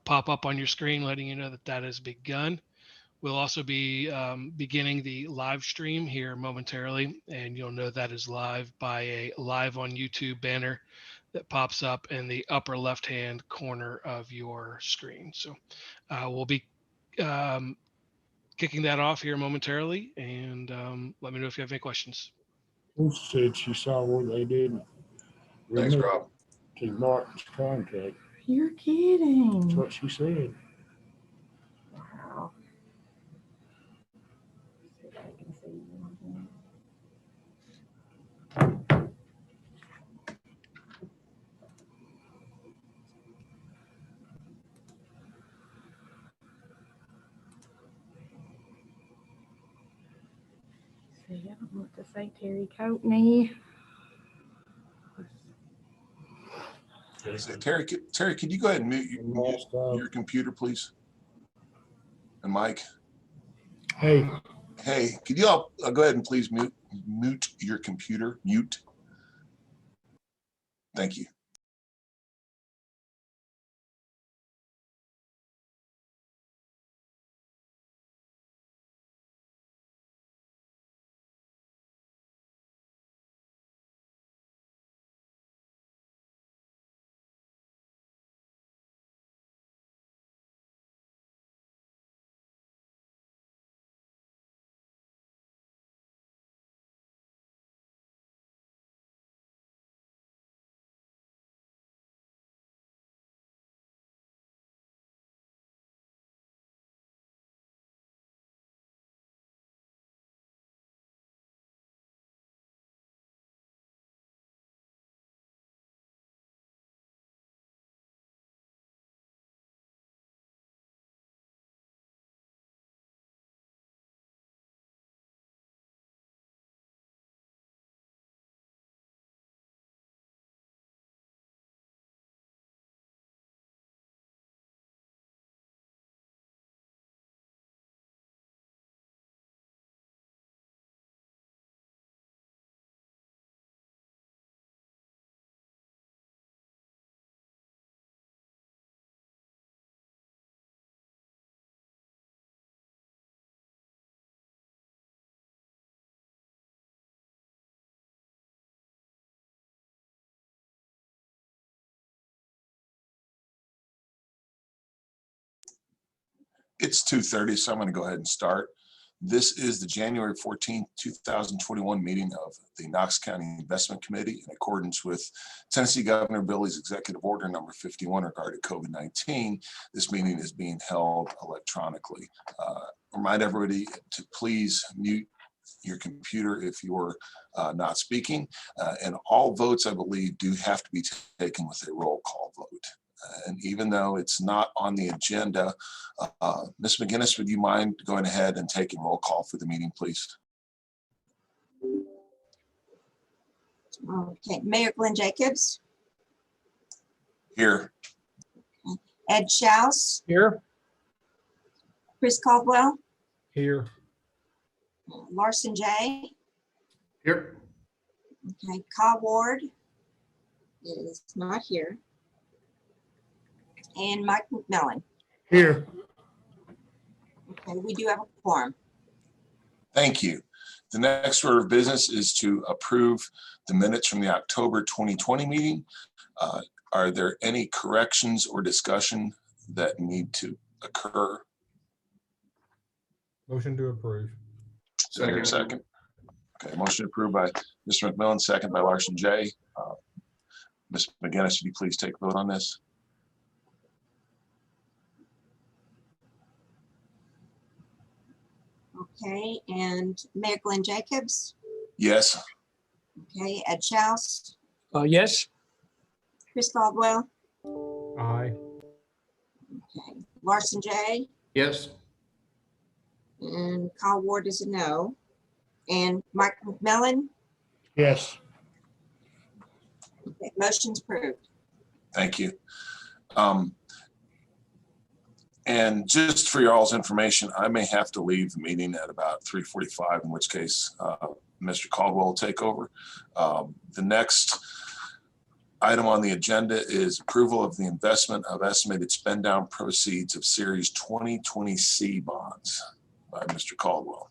pop up on your screen letting you know that that has begun. We'll also be beginning the live stream here momentarily, and you'll know that is live by a live on YouTube banner that pops up in the upper left-hand corner of your screen. So we'll be kicking that off here momentarily, and let me know if you have any questions. Who said she saw where they didn't Thanks, remove Rob. to Martin's contract? You're kidding. That's what she said. Wow. See if I can see you. See, I don't want to say Terry Coatney. Terry, could you go ahead and mute your computer, please? And Mike. Hey, Could you all go ahead and please mute your computer? Mute. Thank you. It's 2:30, so I'm going to go ahead and start. This is the January 14th, 2021 meeting of the Knox County Investment Committee in accordance with Tennessee Governor Billy's Executive Order number 51 regarding COVID-19. This meeting is being held electronically. Remind everybody to please mute your computer if you're not speaking. And all votes, I believe, do have to be taken with a roll call vote. And even though it's not on the agenda, Ms. McGinnis, would you mind going ahead and taking roll call for the meeting, please? Okay, Mayor Glenn Jacobs, Here. Ed Strauss, here. Chris Caldwell, Here. Larson J. Here. Okay, Kyle Ward is not here. And Mike McMillan. Here. Okay, we do have a quorum. Thank you. The next order of business is to approve the minutes from the October 2020 meeting. Are there any corrections or discussion that need to occur? Motion to approve. Second. Okay, motion approved by Mr. McMillan, second by Larson J. Ms. McGinnis, would you please take a vote on this? Okay, and Mayor Glenn Jacobs. Yes. Okay, Ed Strauss, Yes. Chris Caldwell. Aye. Okay, Larson J. Yes. And Kyle Ward is a no. And Mike McMillan. Yes. Okay, motion's approved. Thank you. And just for your all's information, I may have to leave the meeting at about 3:45, in which case Mr. Caldwell will take over. The next item on the agenda is approval of the investment of estimated spend down proceeds of Series 2020C bonds by Mr. Caldwell.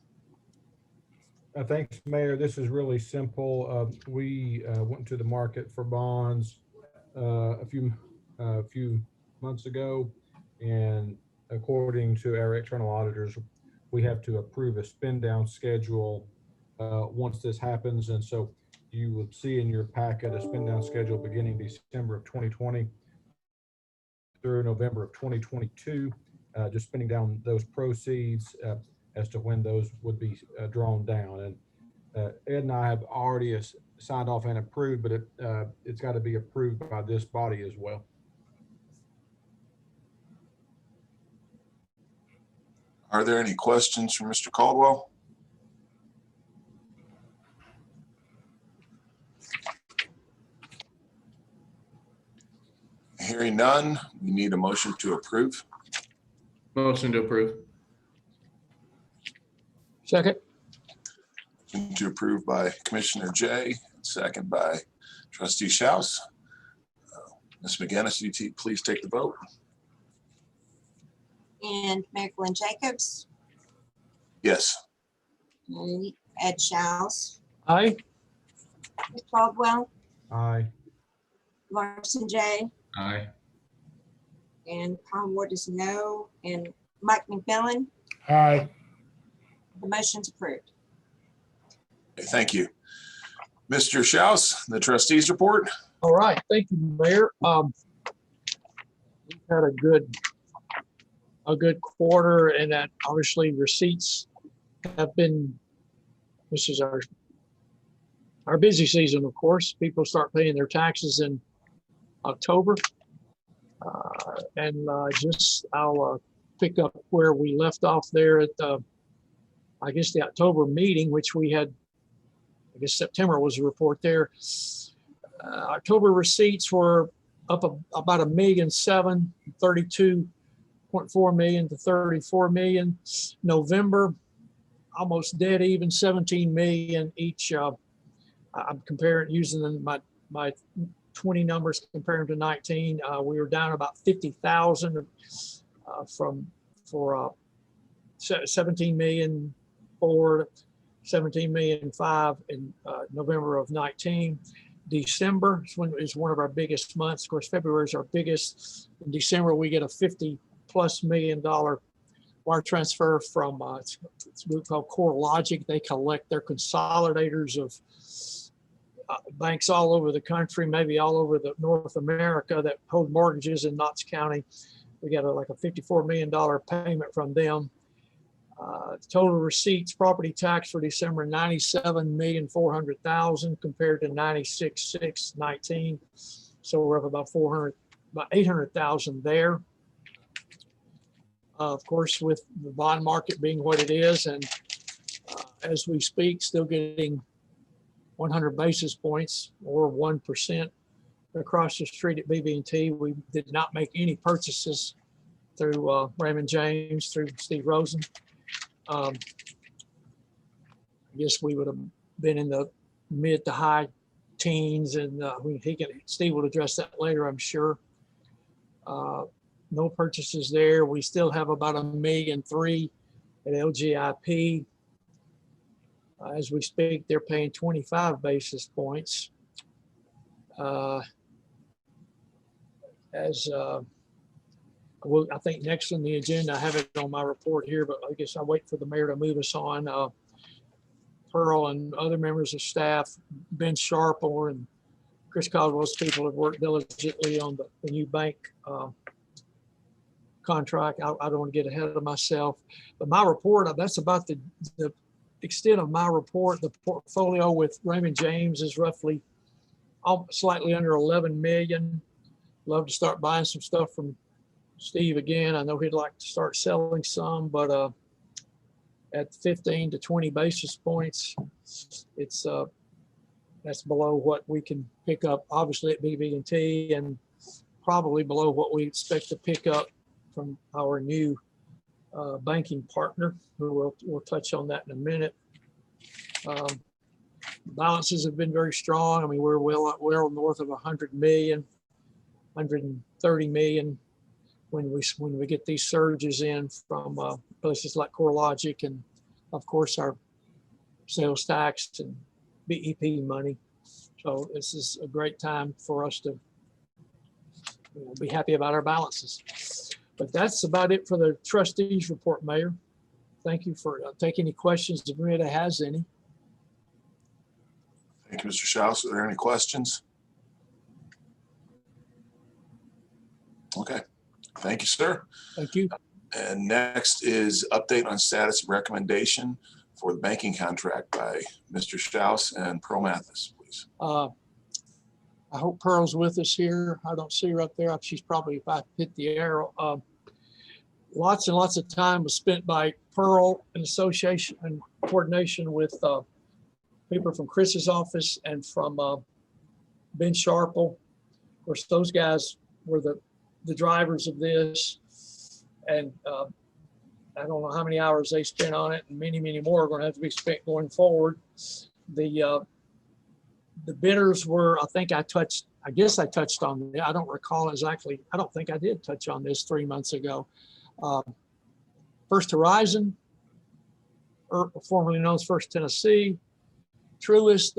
Thanks, Mayor. This is really simple. We went to the market for bonds a few months ago, and according to our external auditors, we have to approve a spend down schedule once this happens. And so you would see in your packet a spend down schedule beginning December of 2020 through November of 2022, just spending down those proceeds as to when those would be drawn down. And Ed and I have already signed off and approved, but it's got to be approved by this body as well. Are there any questions for Mr. Caldwell? Hearing none, we need a motion to approve. Motion to approve. Second. Motion to approve by Commissioner Jay, second by Trustee Strauss. Ms. McGinnis, you please take the vote. And Mayor Glenn Jacobs, Yes. and Ed Strauss, Aye. Chris Caldwell, Aye. Larson J, Aye. and Kyle Ward is no, and Mike McMillan. Aye. The motion's approved. Okay, thank you. Mr. Strauss, the trustees report. All right, thank you, Mayor. We've had a good quarter, and that obviously receipts have been, this is our busy season, of course. People start paying their taxes in October. I'll pick up where we left off there at I guess the October meeting, which we had, I guess September was a report there. October receipts were up about $1,000,007, 32.4 million to 34 million. November, almost dead even, 17 million each. I'm comparing using my 20 numbers, comparing to 19. We were down about 50,000 for 17 million forward, 17 million 5 in November of 19. December is one of our biggest months. Of course, February is our biggest. In December, we get a $50+ million wire transfer from it's a group called CoreLogic. They collect their consolidators of banks all over the country, maybe all over the North America that hold mortgages in Knox County. We got like a $54 million payment from them. Total receipts, property tax for December, 97,400,000 compared to 96,619. So we're up about 800,000 there. Of course, with the bond market being what it is, and as we speak, still getting 100 basis points or 1% across the street at BB&T. We did not make any purchases through Raymond James, through Steve Rosen. I guess we would have been in the mid to high teens, and Steve will address that later, I'm sure. No purchases there. We still have about $1.3 million at LGIP. As we speak, they're paying 25 basis points. I think next on the agenda, I have it on my report here, but I guess I'll wait for the mayor to move us on. Pearl and other members of staff, Ben Sharple and Chris Caldwell's people have worked diligently on the new bank contract. I don't want to get ahead of myself, but my report, that's about the extent of my report. The portfolio with Raymond James is roughly slightly under 11 million. Love to start buying some stuff from Steve again. I know he'd like to start selling some, but at 15 to 20 basis points, it's that's below what we can pick up, obviously, at BB&T, and probably below what we expect to pick up from our new banking partner, who we'll touch on that in a minute. Balances have been very strong. I mean, we're well north of 100 million, 130 million when we get these surges in from places like CoreLogic and of course our sales tax and BEP money. So this is a great time for us to be happy about our balances. But that's about it for the trustees report, Mayor. Thank you for taking any questions if Rita has any. Thank you, Mr. Strauss. Are there any questions? Okay, thank you, sir. Thank you. And next is update on status and recommendation for the banking contract by Mr. Strauss and Pearl Mathis, please. I hope Pearl's with us here. I don't see her up there. She's probably, if I hit the arrow. Lots and lots of time was spent by Pearl in association and coordination with people from Chris's office and from Ben Sharple. Of course, those guys were the drivers of this. And I don't know how many hours they spent on it, and many, many more are going to have to be spent going forward. The bidders were, I guess I touched on it. I don't recall exactly. I don't think I did touch on this 3 months ago. First Horizon, or formerly known as First Tennessee, Truist,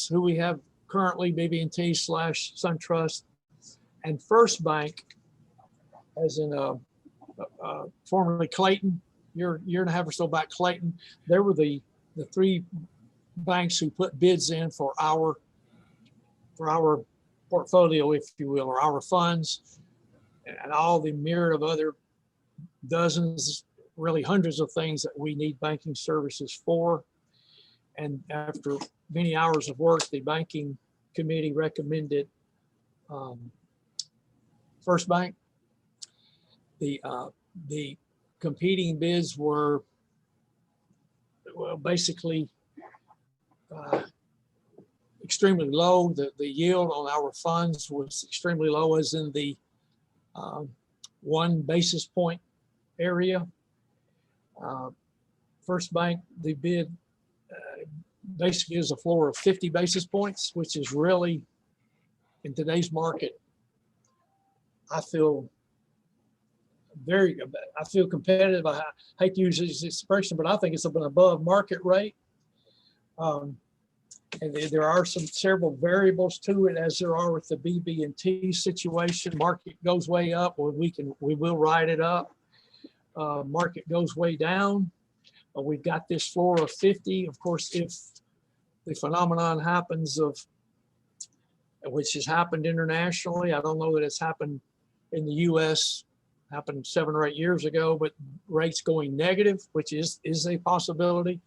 who we have currently, BB&T / SunTrust, and First Bank, as in formerly Clayton, year and a half or so back, Clayton. They were the three banks who put bids in for our portfolio, if you will, or our funds, and all the myriad of other dozens, really hundreds of things that we need banking services for. And after many hours of work, the banking committee recommended First Bank. The competing bids were, well, basically extremely low. The yield on our funds was extremely low, as in the 1 basis point area. First Bank, the bid basically is a floor of 50 basis points, which is really, in today's market, I feel competitive. I hate to use this expression, but I think it's an above market rate. And there are several variables to it, as there are with the BB&T situation. Market goes way up, or we will ride it up. Market goes way down. We've got this floor of 50. Of course, if the phenomenon happens which has happened internationally, I don't know that it's happened in the U.S., happened 7 or 8 years ago, but rates going negative, which is a possibility.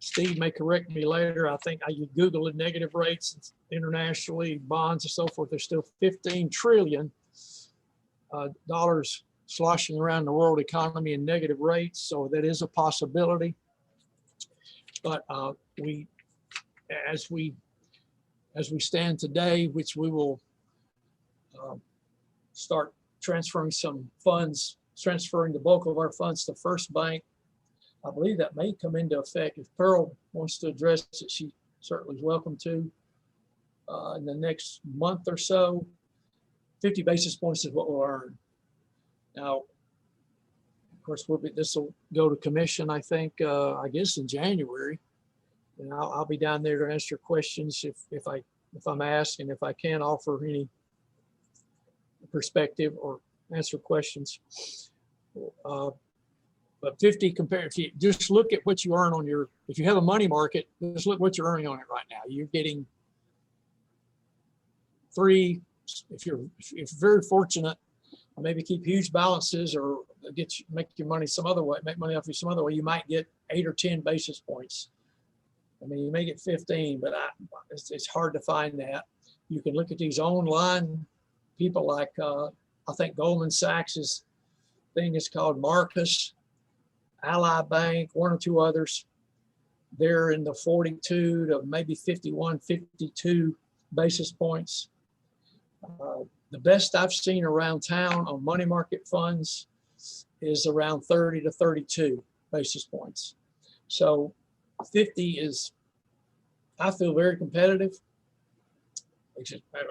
Steve may correct me later. I think you Google it, negative rates internationally, bonds and so forth. There's still $15 trillion sloshing around the world economy in negative rates. So that is a possibility. But as we stand today, which we will start transferring the bulk of our funds to First Bank. I believe that may come into effect. If Pearl wants to address it, she certainly is welcome to. In the next month or so, 50 basis points is what we'll earn. Now, of course, this will go to commission, I think, I guess in January. And I'll be down there to answer questions if I'm asked, and if I can offer any perspective or answer questions. But 50 compared to, just look at what you earn on if you have a money market, just look what you're earning on it right now. You're getting 3, if you're very fortunate, maybe keep huge balances or make your money some other way, make money off you some other way, you might get 8 or 10 basis points. I mean, you may get 15, but it's hard to find that. You can look at these online people like, I think Goldman Sachs' thing is called Marcus, Ally Bank, 1 or 2 others. They're in the 42 to maybe 51, 52 basis points. The best I've seen around town on money market funds is around 30 to 32 basis points. So 50 is I feel very competitive.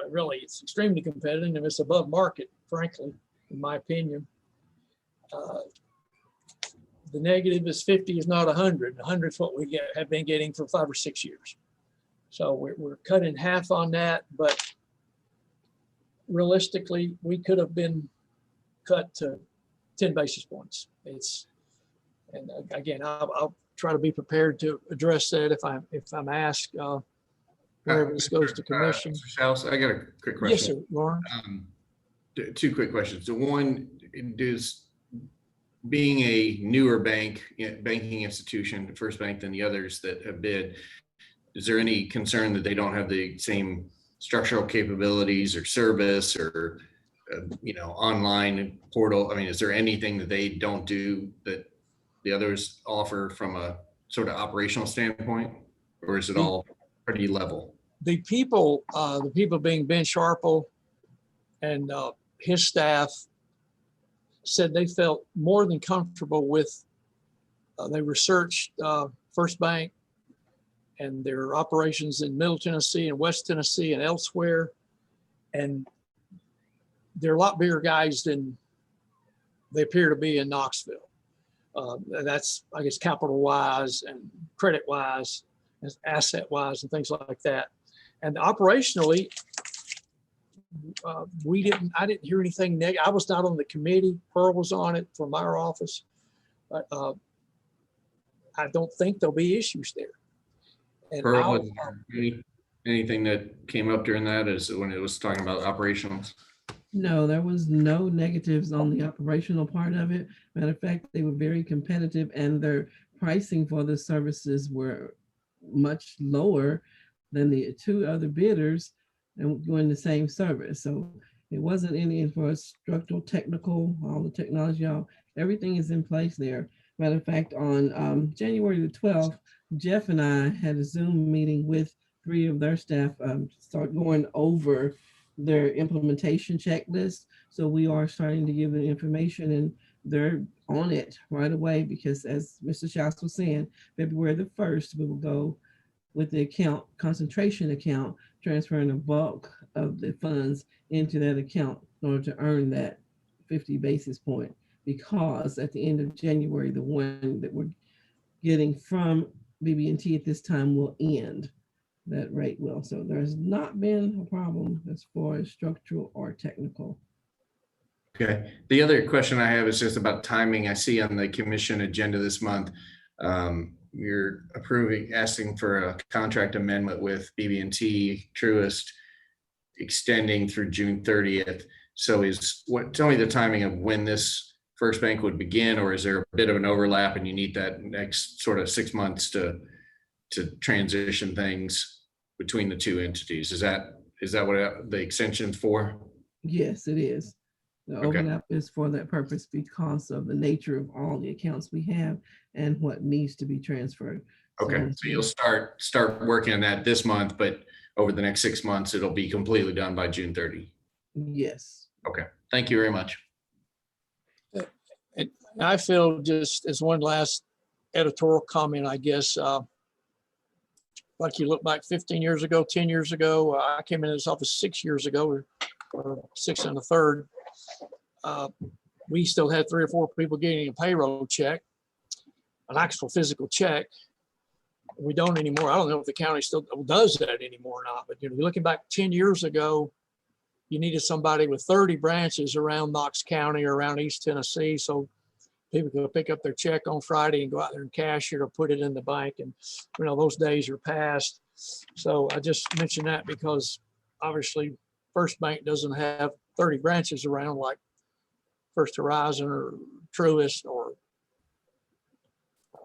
Really, it's extremely competitive and it's above market, frankly, in my opinion. The negative is 50 is not 100. 100 is what we have been getting for 5 or 6 years. So we're cutting half on that, but realistically, we could have been cut to 10 basis points. And again, I'll try to be prepared to address that if I'm asked wherever this goes to commission. Mr. Strauss, I got a quick question. Yes, sir, Lauren. Two quick questions. The one is, being a newer banking institution, First Bank than the others that have bid, is there any concern that they don't have the same structural capabilities or service or online portal? I mean, is there anything that they don't do that the others offer from a sort of operational standpoint, or is it all pretty level? The people being Ben Sharple and his staff said they felt more than comfortable with, they researched First Bank and their operations in Middle Tennessee and West Tennessee and elsewhere. And they're a lot bigger guys than they appear to be in Knoxville. That's, I guess, capital wise and credit wise, asset wise and things like that. And operationally, I didn't hear anything negative. I was not on the committee. Pearl was on it from our office, but I don't think there'll be issues there. And Pearl, anything that came up during that is when it was talking about operationals? No, there was no negatives on the operational part of it. Matter of fact, they were very competitive and their pricing for the services were much lower than the two other bidders and doing the same service. So it wasn't any for structural, technical, all the technology, everything is in place there. Matter of fact, on January the 12th, Jeff and I had a Zoom meeting with 3 of their staff, start going over their implementation checklist. So we are starting to give them information and they're on it right away because as Mr. Strauss was saying, February the 1st, we will go with the account, concentration account, transferring the bulk of the funds into that account in order to earn that 50 basis point. Because at the end of January, the one that we're getting from BB&T at this time will end. That rate will. So there's not been a problem as far as structural or technical. Okay. The other question I have is just about timing. I see on the commission agenda this month, you're asking for a contract amendment with BB&T Truist extending through June 30th. So tell me the timing of when this First Bank would begin, or is there a bit of an overlap and you need that next sort of 6 months to transition things between the two entities? Is that what the extension's for? Yes, it is. The overlap is for that purpose because of the nature of all the accounts we have and what needs to be transferred. Okay, so you'll start working on that this month, but over the next 6 months, it'll be completely done by June 30. Yes. Okay, thank you very much. And I feel, just as one last editorial comment, I guess, like you look back 15 years ago, 10 years ago, I came into this office 6 years ago, or 6 and a third. We still had 3 or 4 people getting a payroll check, an actual physical check. We don't anymore. I don't know if the county still does that anymore or not, but looking back 10 years ago, you needed somebody with 30 branches around Knox County or around East Tennessee. So people could pick up their check on Friday and go out there and cash it or put it in the bank. And those days are past. So I just mentioned that because obviously First Bank doesn't have 30 branches around like First Horizon or Truist or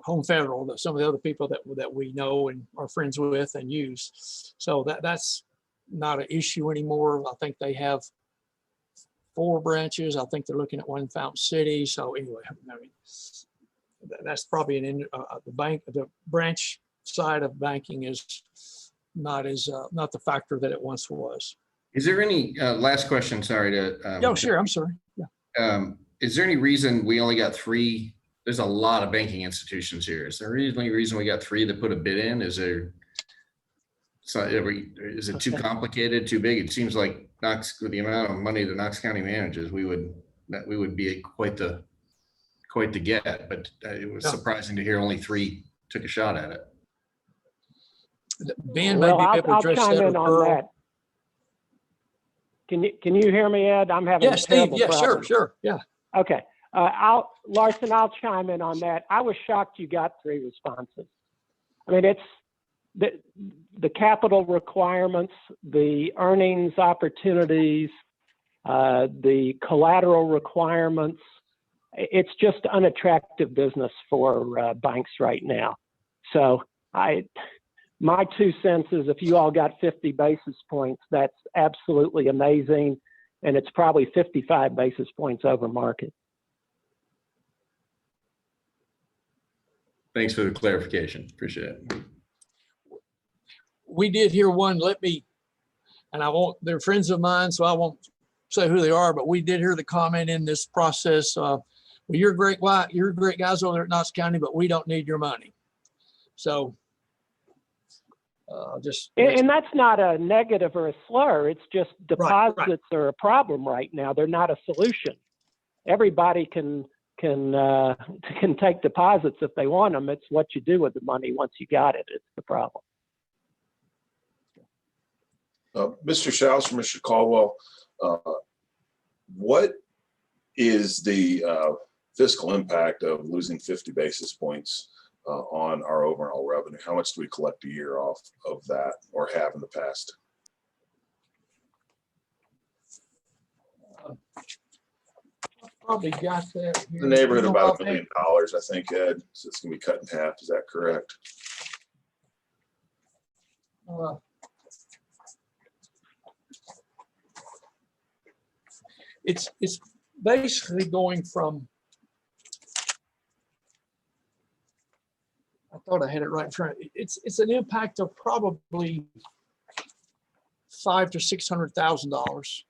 Home Federal, some of the other people that we know and are friends with and use. So that's not an issue anymore. I think they have 4 branches. I think they're looking at one in Fountain City. So anyway, that's probably the branch side of banking is not the factor that it once was. Is there any last question? Sorry to. Oh, sure. I'm sorry. Yeah. Is there any reason we only got 3? There's a lot of banking institutions here. Is there any reason we got 3 that put a bid in? Is there? So is it too complicated, too big? It seems like Knox, with the amount of money that Knox County manages, we would be quite the get. But it was surprising to hear only 3 took a shot at it. Ben may be able to I'll address chime that. in Or on Earl. that. Can you hear me, Ed? I'm having Yeah, a Steve. terrible Yeah, problem. sure. Yeah. Okay. Larson, I'll chime in on that. I was shocked you got 3 responses. I mean, it's the capital requirements, the earnings opportunities, the collateral requirements. It's just unattractive business for banks right now. So my 2 cents is if you all got 50 basis points, that's absolutely amazing. And it's probably 55 basis points over market. Thanks for the clarification. Appreciate it. We did hear one, they're friends of mine, so I won't say who they are, but we did hear the comment in this process. Well, you're great guys over there at Knox County, but we don't need your money. So And that's not a negative or a slur. It's just deposits right. are a problem right now. They're not a solution. Everybody can take deposits if they want them. It's what you do with the money once you got it. It's the problem. Mr. Strauss or Mr. Caldwell, what is the fiscal impact of losing 50 basis points on our overall revenue? How much do we collect a year off of that or have in the past? Probably got that here. The neighborhood of about $1 million, I think, Ed. So it's going to be cut in half. Is that correct? It's basically going from, I thought I had it right in front. It's an impact of probably $500,000 to $600,000.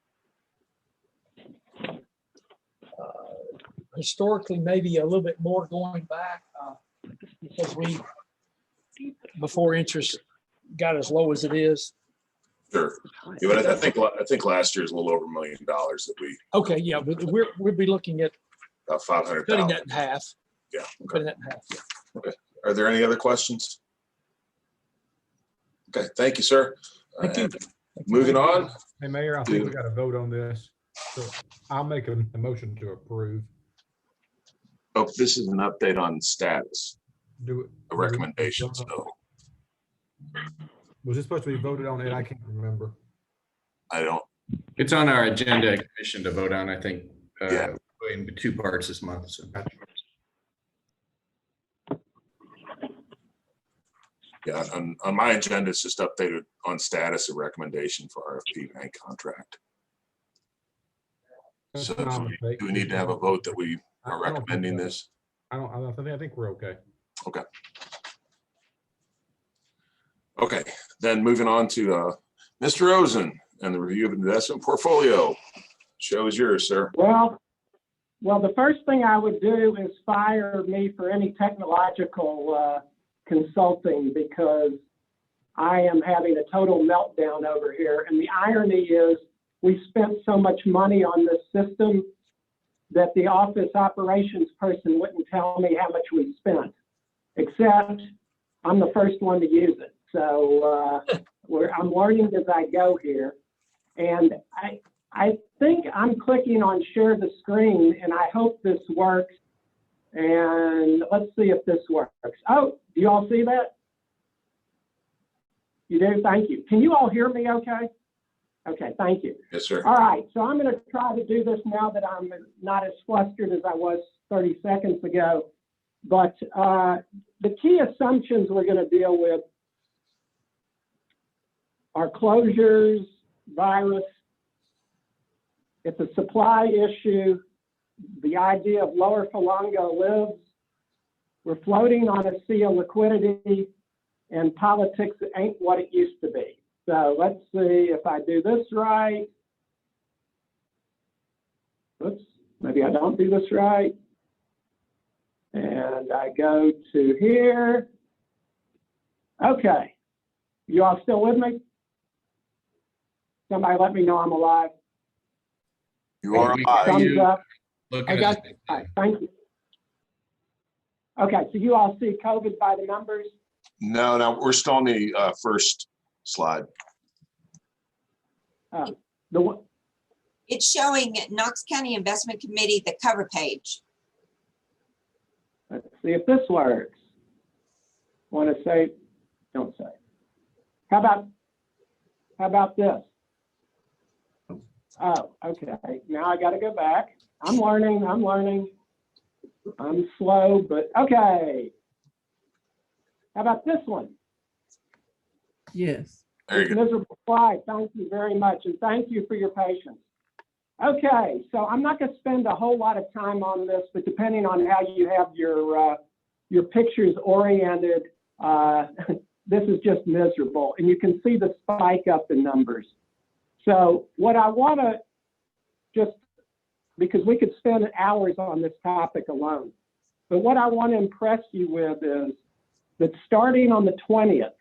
Historically, maybe a little bit more going back because before interest got as low as it is. Sure. Yeah, but I think last year is a little over $1 million that we. Okay, yeah, we'll be looking at about 500,000. cutting that in half. Yeah. Okay. Cutting that in half. Yeah. Okay. Are there any other questions? Okay. Thank you, sir. Thank you. Moving on. Hey, Mayor, I think we got to vote on this. So I'll make a motion to approve. Oh, this is an update on status. A recommendation. So. Was this supposed to be voted on, Ed? I can't remember. I don't. It's on our agenda commission to vote on, I think, Yeah. in 2 parts this month. So. Yeah, on my agenda, it's just updated on status of recommendation for RFP bank contract. So do we need to have a vote that we are recommending this? I think we're okay. Okay. Okay, then moving on to Mr. Rosen and the review of investment portfolio. Show is yours, sir. Well, the first thing I would do is fire me for any technological consulting because I am having a total meltdown over here. And the irony is we spent so much money on this system that the office operations person wouldn't tell me how much we spent, except I'm the first one to use it. So I'm learning as I go here. And I think I'm clicking on share the screen and I hope this works. And let's see if this works. Oh, do you all see that? You do? Thank you. Can you all hear me okay? Okay, thank you. Yes, sir. All right, so I'm going to try to do this now that I'm not as flustered as I was 30 seconds ago. But the key assumptions we're going to deal with are closures, virus. It's a supply issue. The idea of lower for longer lives. We're floating on a sea of liquidity, and politics ain't what it used to be. So let's see if I do this right. Oops, maybe I don't do this right. And I go to here. Okay. You all still with me? Somebody let me know I'm alive. You are We- live. Thumbs you- up. Looking Okay, at all right, thank you. Okay, so you all see COVID by the numbers? No, we're still on the first slide. The one- It's showing Knox County Investment Committee, the cover page. Let's see if this works. Want to say, don't say. How about this? Oh, okay. Now I got to go back. I'm learning. I'm slow, but okay. How about this one? Yes. There you go. Miserable slide. Thank you very much, and thank you for your patience. Okay, so I'm not going to spend a whole lot of time on this, but depending on how you have your pictures oriented, this is just miserable, and you can see the spike up in numbers. So what I want to just, because we could spend hours on this topic alone, but what I want to impress you with is that starting on the 20th,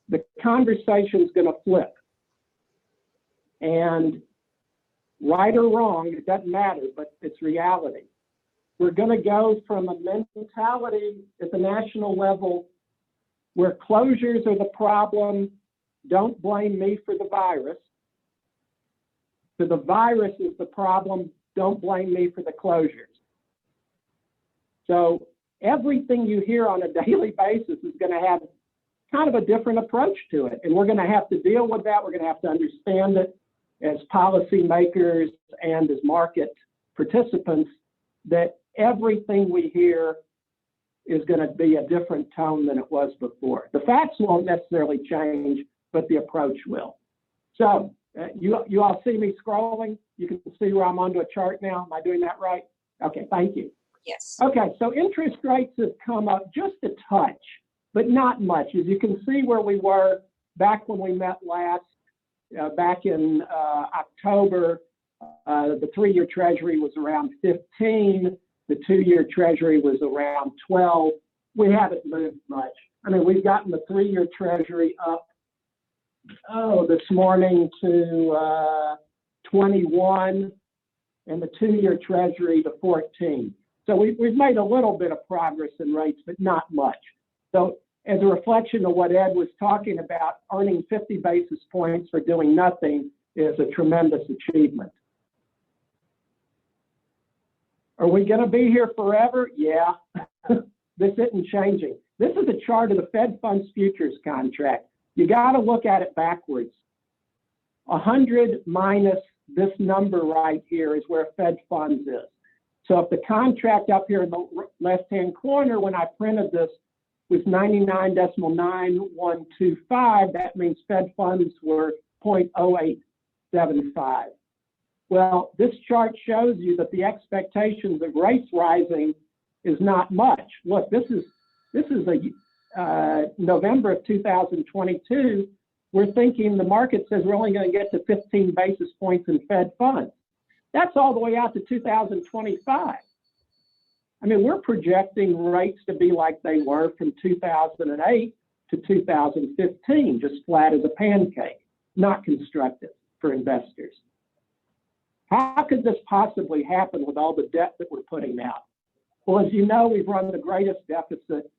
the conversation is going to flip. And right or wrong, it doesn't matter, but it's reality. We're going to go from a mentality at the national level where closures are the problem, don't blame me for the virus, to the virus is the problem, don't blame me for the closures. So everything you hear on a daily basis is going to have kind of a different approach to it. And we're going to have to deal with that. We're going to have to understand it as policymakers and as market participants, that everything we hear is going to be a different tone than it was before. The facts won't necessarily change, but the approach will. So you all see me scrolling? You can see where I'm onto a chart now. Am I doing that right? Okay, thank you. Yes. Okay, so interest rates have come up just a touch, but not much. As you can see where we were back when we met last, back in October, the 3-year Treasury was around 15. The 2-year Treasury was around 12. We haven't moved much. I mean, we've gotten the 3-year Treasury up, this morning to 21, and the 2-year Treasury to 14. So we've made a little bit of progress in rates, but not much. So as a reflection of what Ed was talking about, earning 50 basis points for doing nothing is a tremendous achievement. Are we going to be here forever? Yeah, this isn't changing. This is a chart of the Fed funds futures contract. You got to look at it backwards. 100 minus this number right here is where Fed funds is. So if the contract up here in the left-hand corner, when I printed this, was 99.9125, that means Fed funds were 0.0875. Well, this chart shows you that the expectations of rates rising is not much. Look, this is a November of 2022. We're thinking the market says we're only going to get to 15 basis points in Fed funds. That's all the way out to 2025. I mean, we're projecting rates to be like they were from 2008 to 2015, just flat as a pancake, not constructive for investors. How could this possibly happen with all the debt that we're putting out? Well, as you know, we've run the greatest deficit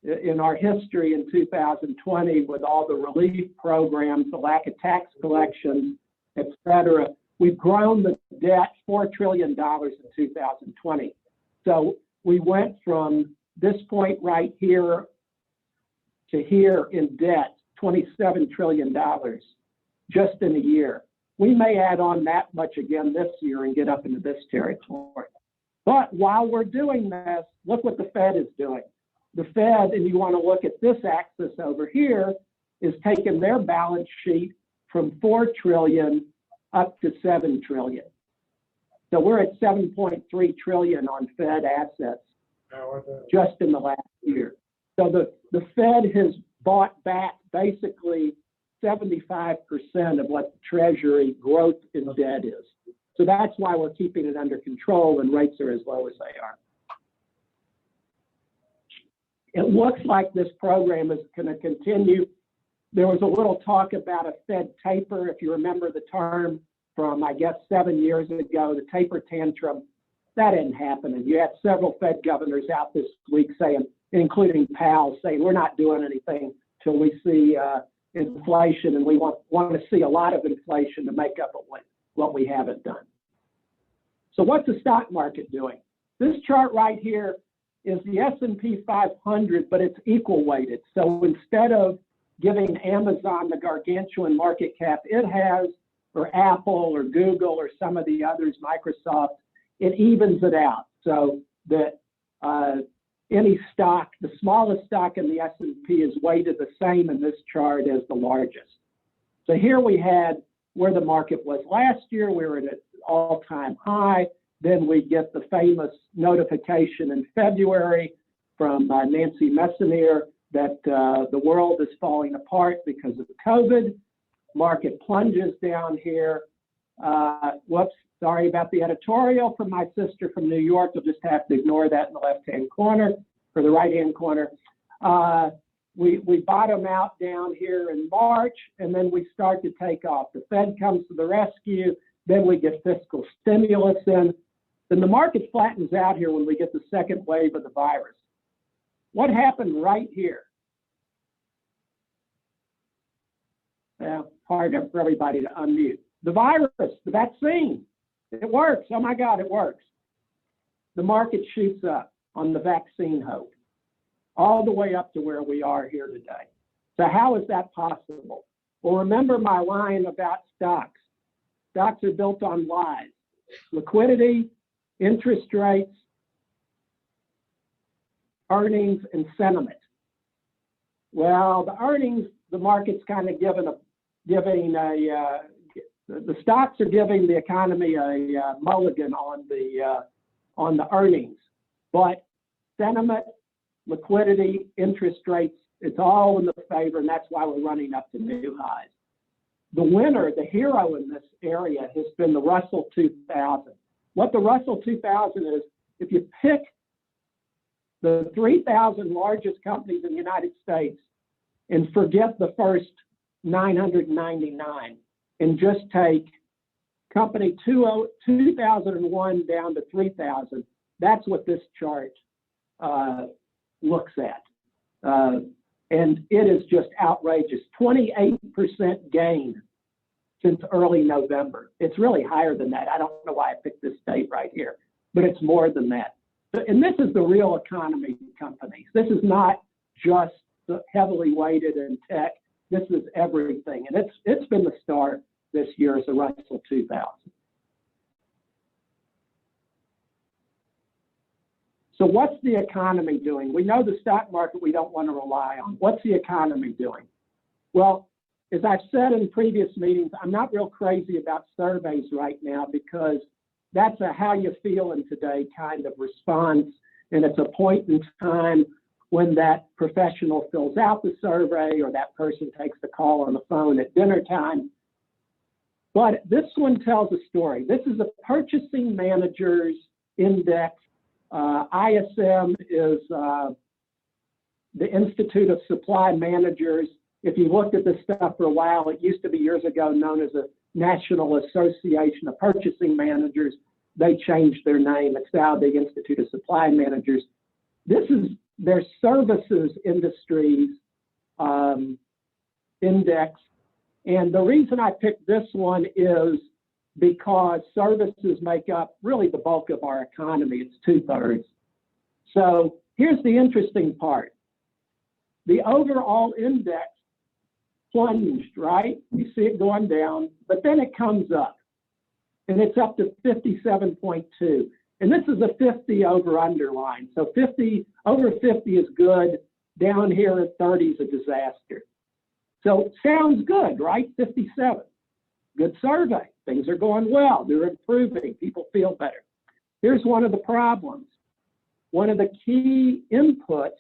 in our history in 2020 with all the relief programs, the lack of tax collections, et cetera. We've grown the debt $4 trillion in 2020. So we went from this point right here to here in debt, $27 trillion just in a year. We may add on that much again this year and get up into this territory. But while we're doing this, look what the Fed is doing. The Fed, and you want to look at this axis over here, is taking their balance sheet from 4 trillion up to 7 trillion. So we're at 7.3 trillion on Fed assets just in the last year. So the Fed has bought back basically 75% of what the Treasury growth in debt is. So that's why we're keeping it under control and rates are as low as they are. It looks like this program is going to continue There was a little talk about a Fed taper, if you remember the term from, I guess, 7 years ago, the taper tantrum. That didn't happen. And you had several Fed governors out this week saying, including Powell, saying we're not doing anything till we see inflation, and we want to see a lot of inflation to make up what we haven't done. So what's the stock market doing? This chart right here is the S&P 500, but it's equal weighted. So instead of giving Amazon the gargantuan market cap it has, or Apple or Google or some of the others, Microsoft, it evens it out so that any stock, the smallest stock in the S&P is weighted the same in this chart as the largest. So here we had where the market was last year. We were at an all-time high. Then we get the famous notification in February from Nancy Messonnier that the world is falling apart because of COVID. Market plunges down here. Whoops, sorry about the editorial from my sister from New York. You'll just have to ignore that in the left-hand corner or the right-hand corner. We bottom out down here in March, and then we start to take off. The Fed comes to the rescue. Then we get fiscal stimulus in. Then the market flattens out here when we get the second wave of the virus. What happened right here? Well, hard for everybody to unmute. The virus, the vaccine, it works. Oh my God, it works. The market shoots up on the vaccine hope, all the way up to where we are here today. So how is that possible? Well, remember my line about stocks. Stocks are built on lies. Liquidity, interest rates, earnings, and sentiment. Well, the earnings, the market's kind of the stocks are giving the economy a mulligan on the earnings, but sentiment, liquidity, interest rates, it's all in the favor, and that's why we're running up to new highs. The winner, the hero in this area has been the Russell 2000. What the Russell 2000 is, if you pick the 3,000 largest companies in the United States and forget the first 999 and just take company 2001 down to 3,000, that's what this chart looks at. And it is just outrageous. 28% gain since early November. It's really higher than that. I don't know why I picked this date right here, but it's more than that. And this is the real economy companies. This is not just the heavily weighted in tech. This is everything. And it's been the star this year as the Russell 2000. So what's the economy doing? We know the stock market we don't want to rely on. What's the economy doing? Well, as I've said in previous meetings, I'm not real crazy about surveys right now because that's a how you feeling today kind of response. And it's a point in time when that professional fills out the survey or that person takes the call on the phone at dinner time. But this one tells a story. This is a Purchasing Managers Index. ISM is the Institute of Supply Managers. If you looked at this stuff for a while, it used to be years ago known as the National Association of Purchasing Managers. They changed their name. It's now the Institute of Supply Managers. This is their services industries index. And the reason I picked this one is because services make up really the bulk of our economy. It's 2/3. So here's the interesting part. The overall index plunged, right? You see it going down, but then it comes up and it's up to 57.2. And this is a 50 over underline. So 50 over 50 is good. Down here at 30 is a disaster. So sounds good, right? 57. Good survey. Things are going well. They're improving. People feel better. Here's one of the problems. One of the key inputs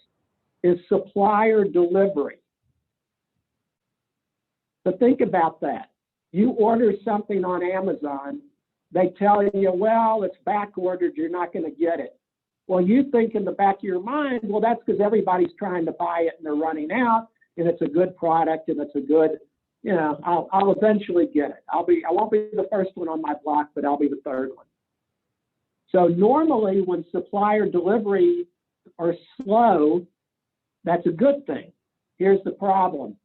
is supplier delivery. So think about that. You order something on Amazon. They tell you, well, it's back ordered. You're not going to get it. Well, you think in the back of your mind, well, that's because everybody's trying to buy it and they're running out. and it's a good product and it's a good, you know, I'll eventually get it. I won't be the first one on my block, but I'll be the third one. So normally when supplier delivery are slow, that's a good thing. Here's the problem.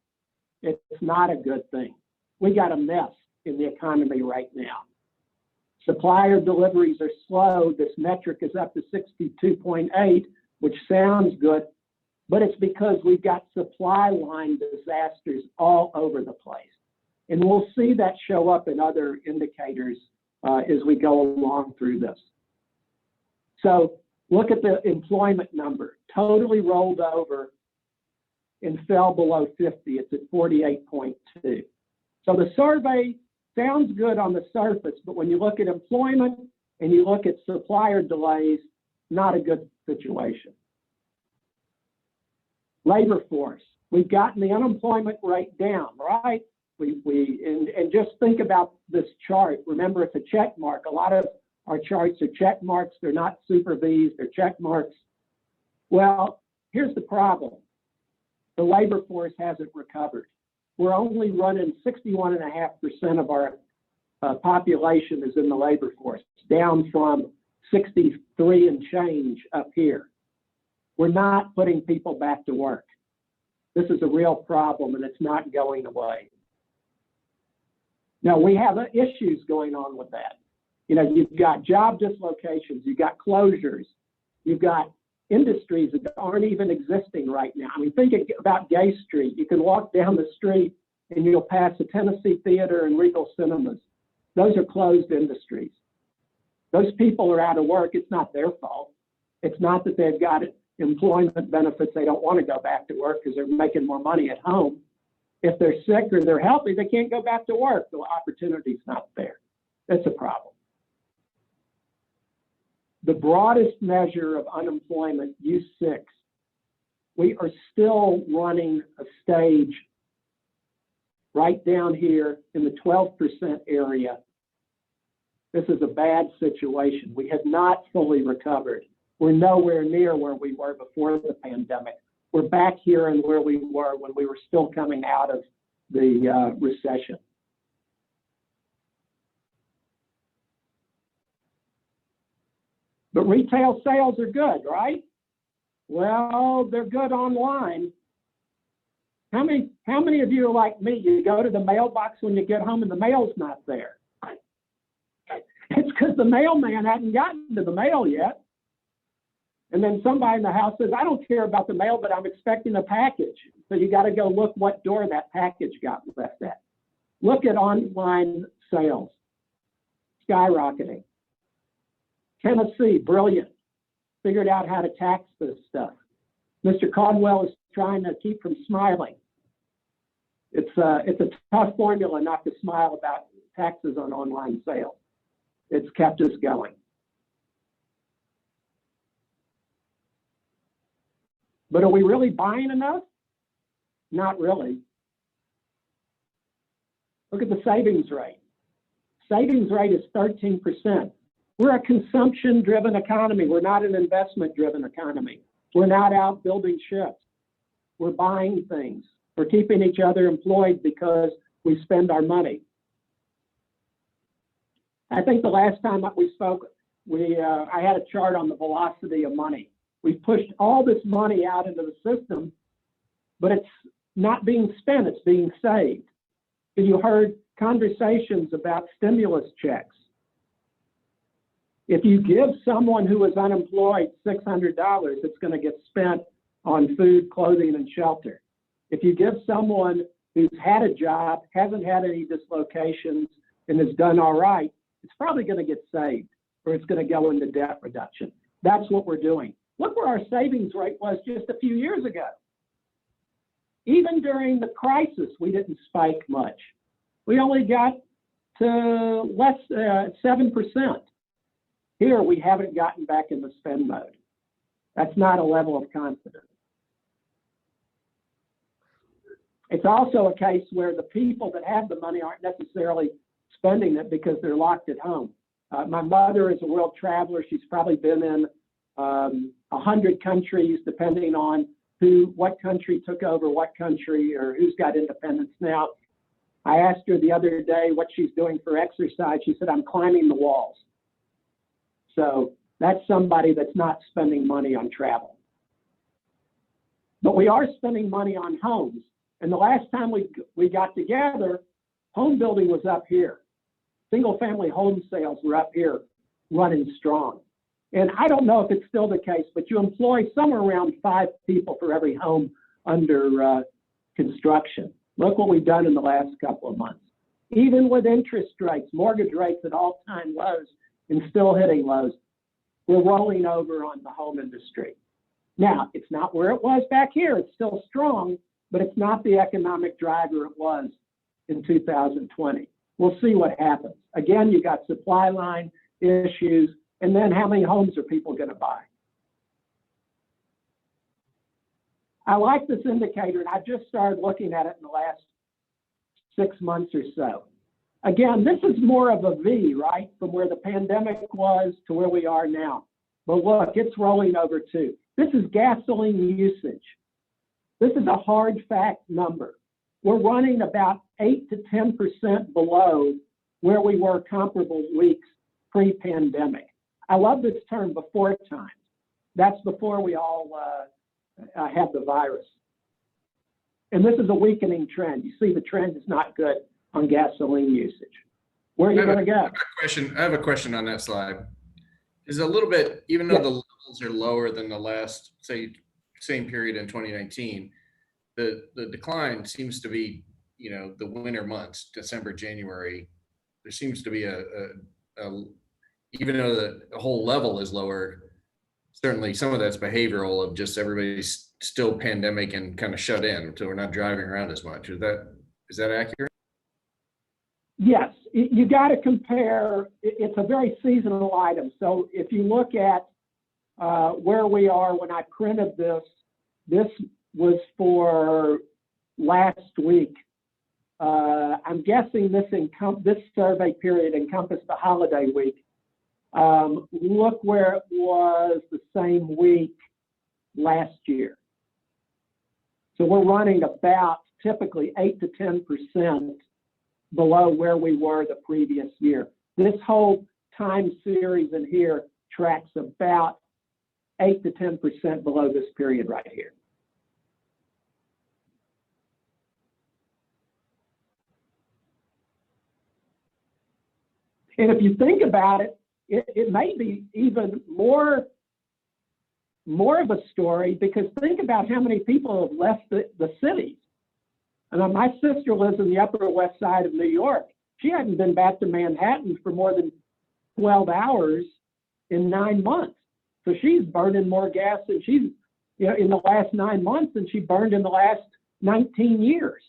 It's not a good thing. We got a mess in the economy right now. Supplier deliveries are slow. This metric is up to 62.8, which sounds good, but it's because we've got supply line disasters all over the place. And we'll see that show up in other indicators as we go along through this. So look at the employment number, totally rolled over and fell below 50. It's at 48.2. So the survey sounds good on the surface, but when you look at employment and you look at supplier delays, not a good situation. Labor force, we've gotten the unemployment rate down, right? And just think about this chart. Remember, it's a check mark. A lot of our charts are check marks. They're not super Vs, they're check marks. Well, here's the problem. The labor force hasn't recovered. We're only running 61.5% of our population is in the labor force, down from 63 and change up here. We're not putting people back to work. This is a real problem and it's not going away. Now we have issues going on with that. You know, you've got job dislocations, you've got closures, you've got industries that aren't even existing right now. I mean, think about Gay Street. You can walk down the street and you'll pass a Tennessee Theater and Regal Cinemas. Those are closed industries. Those people are out of work. It's not their fault. It's not that they've got employment benefits. They don't want to go back to work because they're making more money at home. If they're sick or they're healthy, they can't go back to work. The opportunity's not there. That's a problem. The broadest measure of unemployment, U6, we are still running a stage right down here in the 12% area. This is a bad situation. We have not fully recovered. We're nowhere near where we were before the pandemic. We're back here and where we were when we were still coming out of the recession. But retail sales are good, right? Well, they're good online. How many of you are like me? You go to the mailbox when you get home and the mail's not there. It's because the mailman hadn't gotten to the mail yet. And then somebody in the house says, I don't care about the mail, but I'm expecting a package. So you got to go look what door that package got left at. Look at online sales, skyrocketing. Tennessee, brilliant. Figured out how to tax this stuff. Mr. Caldwell is trying to keep from smiling. It's a tough formula not to smile about taxes on online sales. It's kept us going. But are we really buying enough? Not really. Look at the savings rate. Savings rate is 13%. We're a consumption-driven economy. We're not an investment-driven economy. We're not out building ships. We're buying things. We're keeping each other employed because we spend our money. I think the last time we spoke, I had a chart on the velocity of money. We've pushed all this money out into the system, but it's not being spent, it's being saved. You heard conversations about stimulus checks. If you give someone who is unemployed $600, it's going to get spent on food, clothing, and shelter. If you give someone who's had a job, hasn't had any dislocations, and has done all right, it's probably going to get saved, or it's going to go into debt reduction. That's what we're doing. Look where our savings rate was just a few years ago. Even during the crisis, we didn't spike much. We only got to less 7%. Here, we haven't gotten back in the spend mode. That's not a level of confidence. It's also a case where the people that have the money aren't necessarily spending it because they're locked at home. My mother is a world traveler. She's probably been in 100 countries, depending on what country took over what country or who's got independence now. I asked her the other day what she's doing for exercise. She said, I'm climbing the walls. So that's somebody that's not spending money on travel. But we are spending money on homes. And the last time we got together, home building was up here. Single family home sales were up here running strong. And I don't know if it's still the case, but you employ somewhere around 5 people for every home under construction. Look what we've done in the last couple of months. Even with interest rates, mortgage rates at all-time lows and still hitting lows, we're rolling over on the home industry. Now, it's not where it was back here. It's still strong, but it's not the economic driver it was in 2020. We'll see what happens. Again, you got supply line issues, and then how many homes are people going to buy? I like this indicator, and I've just started looking at it in the last 6 months or so. Again, this is more of a V, right, from where the pandemic was to where we are now. But look, it's rolling over too. This is gasoline usage. This is a hard fact number. We're running about 8 to 10% below where we were comparable weeks pre-pandemic. I love this term, before times. That's before we all had the virus. And this is a weakening trend. You see the trend is not good on gasoline usage. Where are you going to go? I have a question on that slide. Is a little bit, even though the levels are lower than the last, say, same period in 2019, the decline seems to be, you know, the winter months, December, January. There seems to be even though the whole level is lower, certainly some of that's behavioral of just everybody's still pandemic and kind of shut in, so we're not driving around as much. Is that accurate? Yes, you got to compare. It's a very seasonal item. So if you look at where we are when I printed this was for last week. I'm guessing this survey period encompassed the holiday week. Look where it was the same week last year. So we're running about typically 8 to 10% below where we were the previous year. This whole time series in here tracks about 8 to 10% below this period right here. And if you think about it, it may be even more of a story, because think about how many people have left the cities. And my sister lives in the Upper West Side of New York. She hadn't been back to Manhattan for more than 12 hours in 9 months. So she's burning more gas than she's, in the last 9 months than she burned in the last 19 years.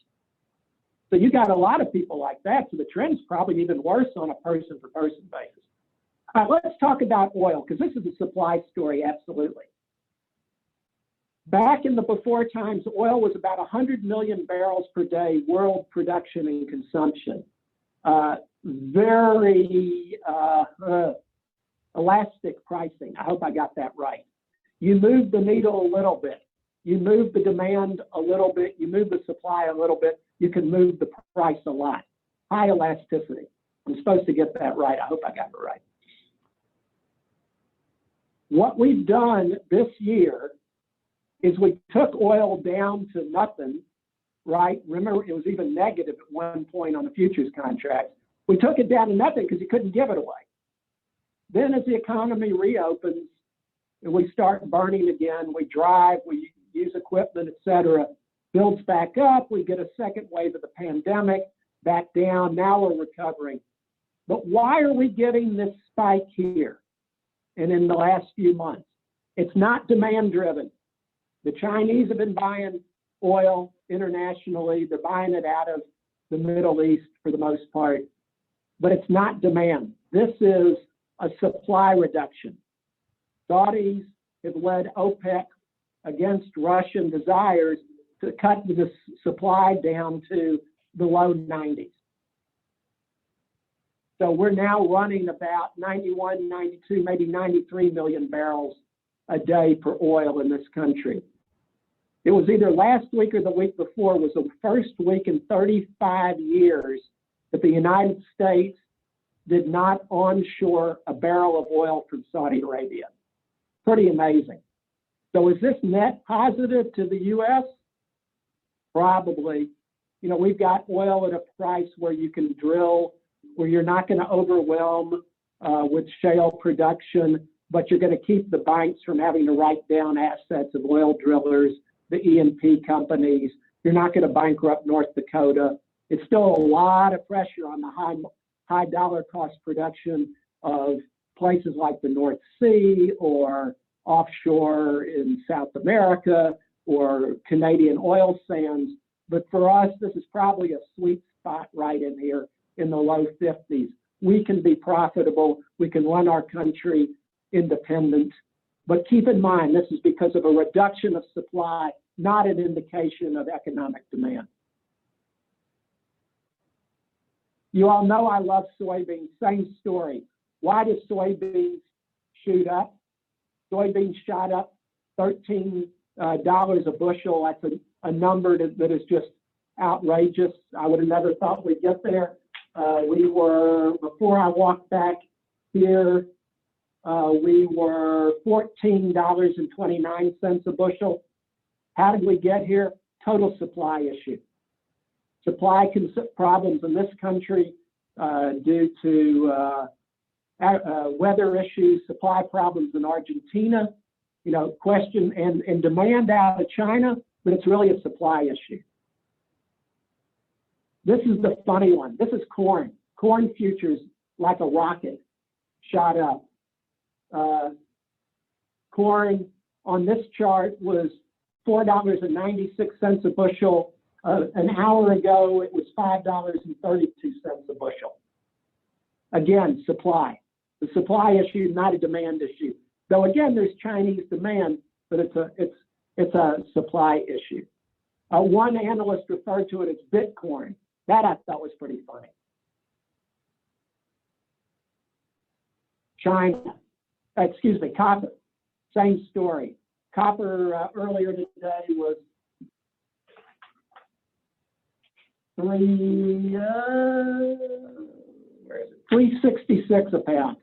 So you got a lot of people like that. So the trend's probably even worse on a person-for-person basis. All right, let's talk about oil, because this is a supply story, absolutely. Back in the before times, oil was about 100 million barrels per day, world production and consumption. Very elastic pricing. I hope I got that right. You move the needle a little bit. You move the demand a little bit. You move the supply a little bit. You can move the price a lot. High elasticity. I'm supposed to get that right. I hope I got it right. What we've done this year is we took oil down to nothing, right? Remember, it was even negative at one point on the futures contract. We took it down to nothing because you couldn't give it away. Then as the economy reopens and we start burning again, we drive, we use equipment, et cetera, builds back up, we get a second wave of the pandemic, back down, now we're recovering. But why are we getting this spike here and in the last few months? It's not demand driven. The Chinese have been buying oil internationally. They're buying it out of the Middle East for the most part, but it's not demand. This is a supply reduction. Saudis have led OPEC against Russian desires to cut the supply down to the low 90s. So we're now running about 91, 92, maybe 93 million barrels a day for oil in this country. It was either last week or the week before, was the first week in 35 years that the United States did not onshore a barrel of oil from Saudi Arabia. Pretty amazing. So is this net positive to the U.S.? Probably. You know, we've got oil at a price where you can drill, where you're not going to overwhelm with shale production, but you're going to keep the banks from having to write down assets of oil drillers, the E&P companies. You're not going to bankrupt North Dakota. It's still a lot of pressure on the high dollar cost production of places like the North Sea or offshore in South America or Canadian oil sands. But for us, this is probably a sweet spot right in here in the low 50s. We can be profitable. We can run our country independent. But keep in mind, this is because of a reduction of supply, not an indication of economic demand. You all know I love soybeans. Same story. Why do soybeans shoot up? Soybeans shot up $13 a bushel. That's a number that is just outrageous. I would have never thought we'd get there. We were, before I walked back here, we were $14.29 a bushel. How did we get here? Total supply issue. Supply problems in this country due to weather issues, supply problems in Argentina, you know, question and demand out of China, but it's really a supply issue. This is the funny one. This is corn. Corn futures, like a rocket, shot up. Corn on this chart was $4.96 a bushel. An hour ago, it was $5.32 a bushel. Again, supply. The supply issue, not a demand issue. Though again, there's Chinese demand, but it's a supply issue. One analyst referred to it as Bitcoin. That I thought was pretty funny. Copper. Same story. Copper earlier today was $3.66 a pound.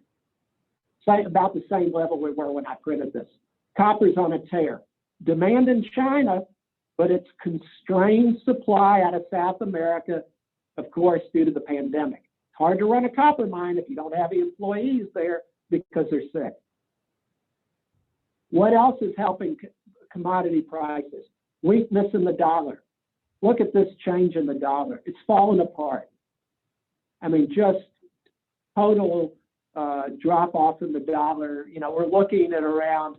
About the same level we were when I printed this. Copper's on a tear. Demand in China, but it's constrained supply out of South America, of course, due to the pandemic. It's hard to run a copper mine if you don't have the employees there because they're sick. What else is helping commodity prices? Weakness in the dollar. Look at this change in the dollar. It's fallen apart. I mean, just total drop off in the dollar. You know, we're looking at around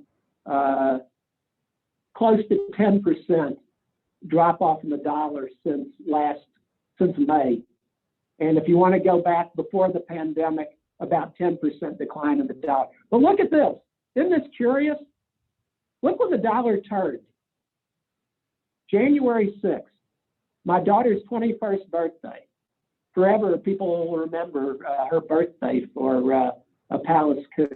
close to 10% drop off in the dollar since May. And if you want to go back before the pandemic, about 10% decline in the dollar. But look at this. Isn't this curious? Look when the dollar turned. January 6th, my daughter's 21st birthday. Forever, people will remember her birthday for a palace coup.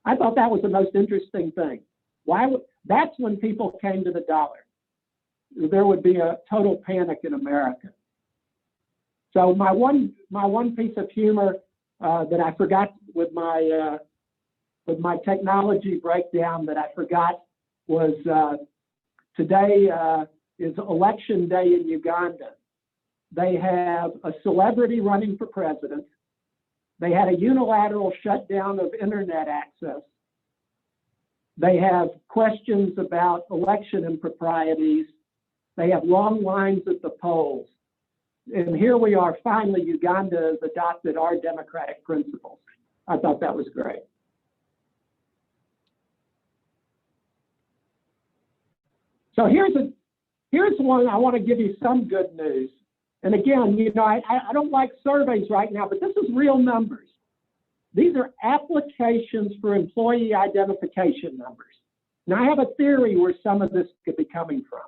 I thought that was the most interesting thing. That's when people came to the dollar. There would be a total panic in America. So my one piece of humor that I forgot with my technology breakdown that I forgot was today is election day in Uganda. They have a celebrity running for president. They had a unilateral shutdown of internet access. They have questions about election improprieties. They have long lines at the polls. And here we are, finally, Uganda has adopted our democratic principles. I thought that was great. So here's one I want to give you some good news. And again, you know, I don't like surveys right now, but this is real numbers. These are applications for employee identification numbers. Now, I have a theory where some of this could be coming from.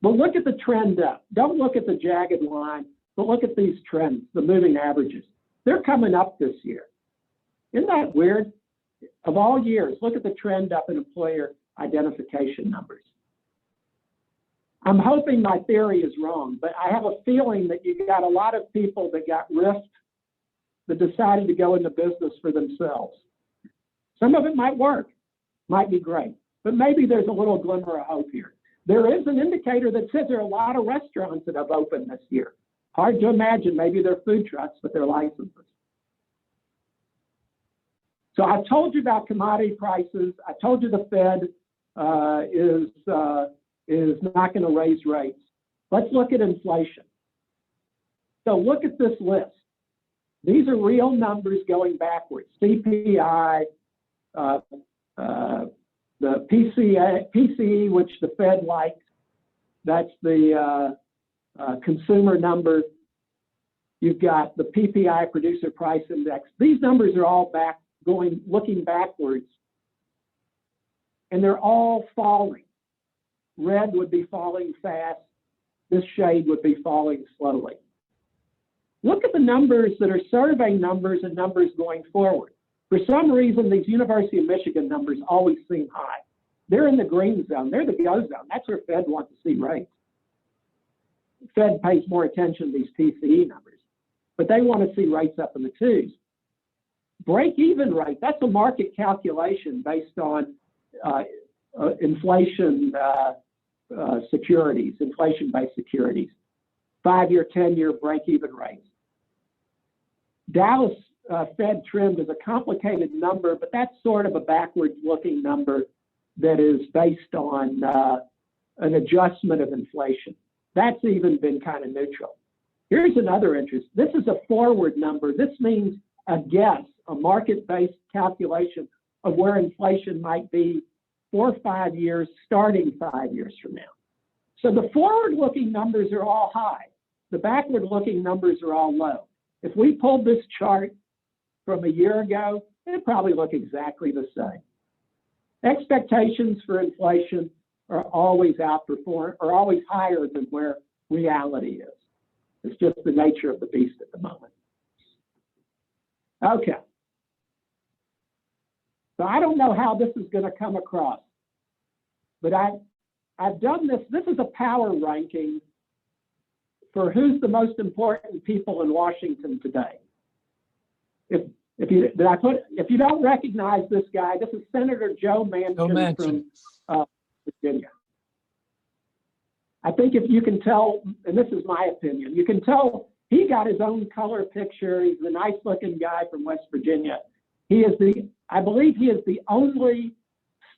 But look at the trend up. Don't look at the jagged line, but look at these trends, the moving averages. They're coming up this year. Isn't that weird? Of all years, look at the trend up in employer identification numbers. I'm hoping my theory is wrong, but I have a feeling that you got a lot of people that got riffed that decided to go into business for themselves. Some of it might work, might be great, but maybe there's a little glimmer of hope here. There is an indicator that says there are a lot of restaurants that have opened this year. Hard to imagine, maybe they're food trucks, but they're licenses. So I told you about commodity prices. I told you the Fed is not going to raise rates. Let's look at inflation. So look at this list. These are real numbers going backwards. CPI, the PCE, which the Fed likes, that's the consumer number. You've got the PPI, Producer Price Index. These numbers are all looking backwards, and they're all falling. Red would be falling fast. This shade would be falling slowly. Look at the numbers that are survey numbers and numbers going forward. For some reason, these University of Michigan numbers always seem high. They're in the green zone. They're the go zone. That's where Fed wants to see rates. Fed pays more attention to these PCE numbers, but they want to see rates up in the twos. Break-even rate, that's a market calculation based on inflation securities, inflation-based securities, 5-year, 10-year break-even rates. Dallas Fed trend is a complicated number, but that's sort of a backwards-looking number that is based on an adjustment of inflation. That's even been kind of neutral. Here's another interest. This is a forward number. This means a guess, a market-based calculation of where inflation might be 4 or 5 years, starting 5 years from now. So the forward-looking numbers are all high. The backward-looking numbers are all low. If we pulled this chart from a year ago, it'd probably look exactly the same. Expectations for inflation are always always higher than where reality is. It's just the nature of the beast at the moment. Okay. So I don't know how this is going to come across, but I've done this. This is a power ranking for who's the most important people in Washington today. If you don't recognize this guy, this is Senator Joe Manchin from Virginia. I think if you can tell, and this is my opinion, you can tell he got his own color picture. He's a nice looking guy from West Virginia. I believe he is the only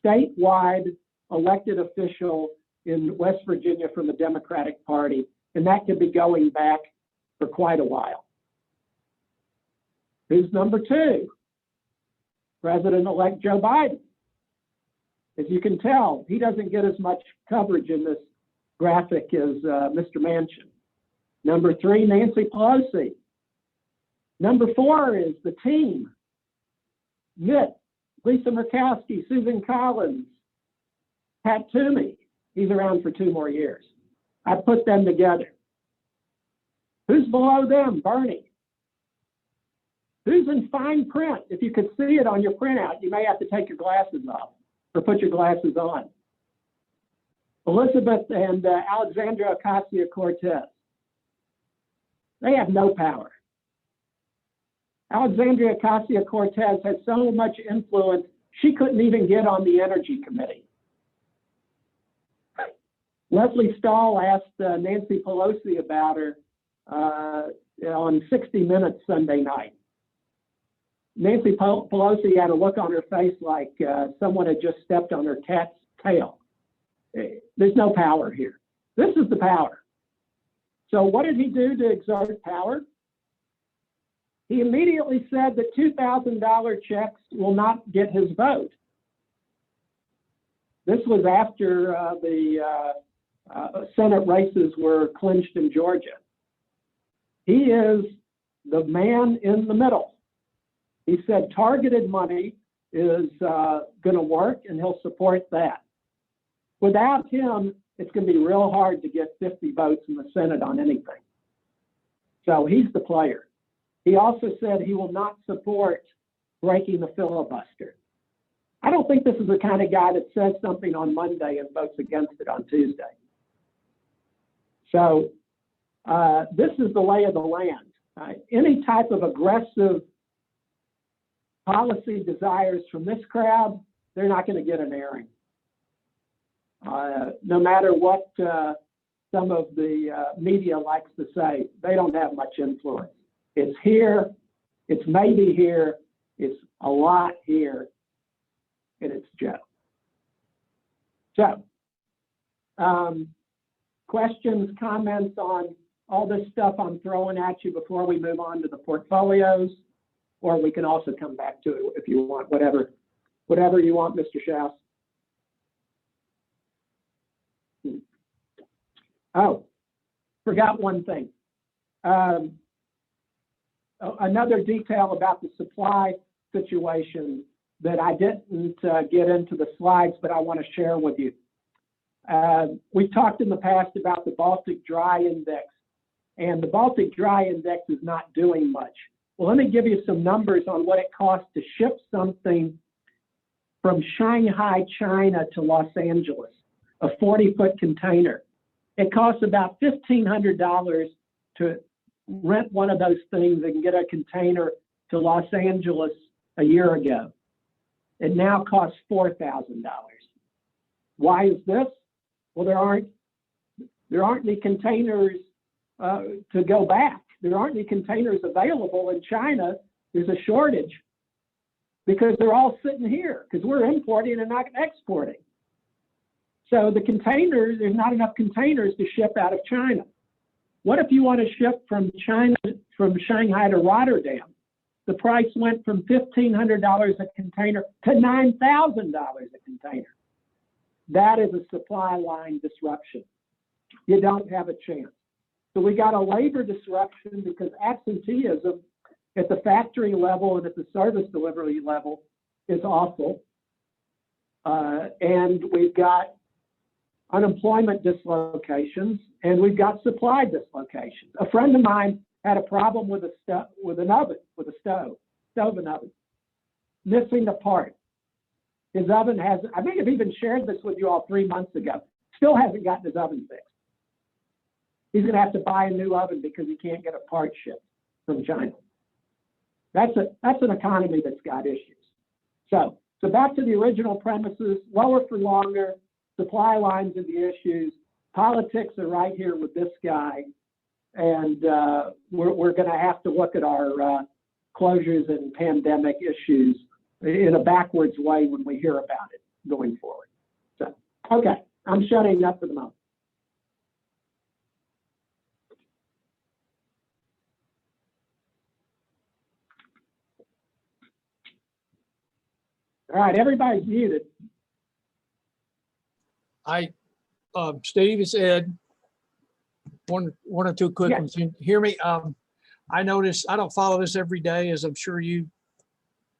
statewide elected official in West Virginia from the Democratic Party, and that could be going back for quite a while. Who's number 2? President-elect Joe Biden. As you can tell, he doesn't get as much coverage in this graphic as Mr. Manchin. Number 3, Nancy Pelosi. Number 4 is the team. Mitt, Lisa Murkowski, Susan Collins, Pat Toomey. He's around for 2 more years. I put them together. Who's below them? Bernie. Who's in fine print? If you could see it on your printout, you may have to take your glasses off or put your glasses on. Elizabeth and Alexandria Ocasio-Cortez. They have no power. Alexandria Ocasio-Cortez has so much influence, she couldn't even get on the Energy Committee. Leslie Stahl asked Nancy Pelosi about her on 60 Minutes Sunday night. Nancy Pelosi had a look on her face like someone had just stepped on her cat's tail. There's no power here. This is the power. So what did he do to exert power? He immediately said that $2,000 checks will not get his vote. This was after the Senate races were clinched in Georgia. He is the man in the middle. He said targeted money is going to work, and he'll support that. Without him, it's going to be real hard to get 50 votes in the Senate on anything. So he's the player. He also said he will not support breaking the filibuster. I don't think this is the kind of guy that says something on Monday and votes against it on Tuesday. So this is the lay of the land. Any type of aggressive policy desires from this crowd, they're not going to get an airing. No matter what some of the media likes to say, they don't have much influence. It's here, it's maybe here, it's a lot here, and it's Joe. So, questions, comments on all this stuff I'm throwing at you before we move on to the portfolios, or we can also come back to it if you want, whatever you want, Mr. Schaus. Oh, forgot one thing. Another detail about the supply situation that I didn't get into the slides, but I want to share with you. We've talked in the past about the Baltic Dry Index, and the Baltic Dry Index is not doing much. Well, let me give you some numbers on what it costs to ship something from Shanghai, China to Los Angeles, a 40-foot container. It costs about $1,500 to rent one of those things and get a container to Los Angeles a year ago. It now costs $4,000. Why is this? Well, there aren't any containers to go back. There aren't any containers available in China. There's a shortage because they're all sitting here because we're importing and not exporting. So the containers, there's not enough containers to ship out of China. What if you want to ship from China, from Shanghai to Rotterdam? The price went from $1,500 a container to $9,000 a container. That is a supply line disruption. You don't have a chance. So we got a labor disruption because absenteeism at the factory level and at the service delivery level is awful. And we've got unemployment dislocations, and we've got supply dislocations. A friend of mine had a problem with a stove and oven, missing a part. His oven has, I may have even shared this with you all 3 months ago, still hasn't gotten his oven fixed. He's going to have to buy a new oven because he can't get a part shipped from China. That's an economy that's got issues. So back to the original premises, lower for longer, supply lines are the issues. Politics are right here with this guy. And we're going to have to look at our closures and pandemic issues in a backwards way when we hear about it going forward. So, okay, I'm shutting up for the moment. All right, everybody's muted. Steve, it's Ed. One or two quick ones. You hear me? I noticed, I don't follow this every day, as I'm sure you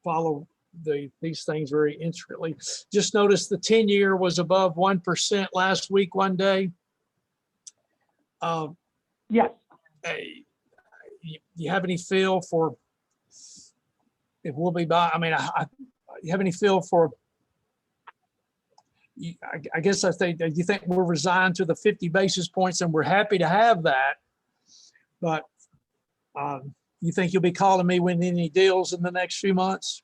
follow these things very intricately. Just noticed the 10-year was above 1% last week, one day. Yes. You have any feel for if we'll be by? I mean, you have any feel for? I guess I think, you think we're resigned to the 50 basis points, and we're happy to have that. But you think you'll be calling me with any deals in the next few months?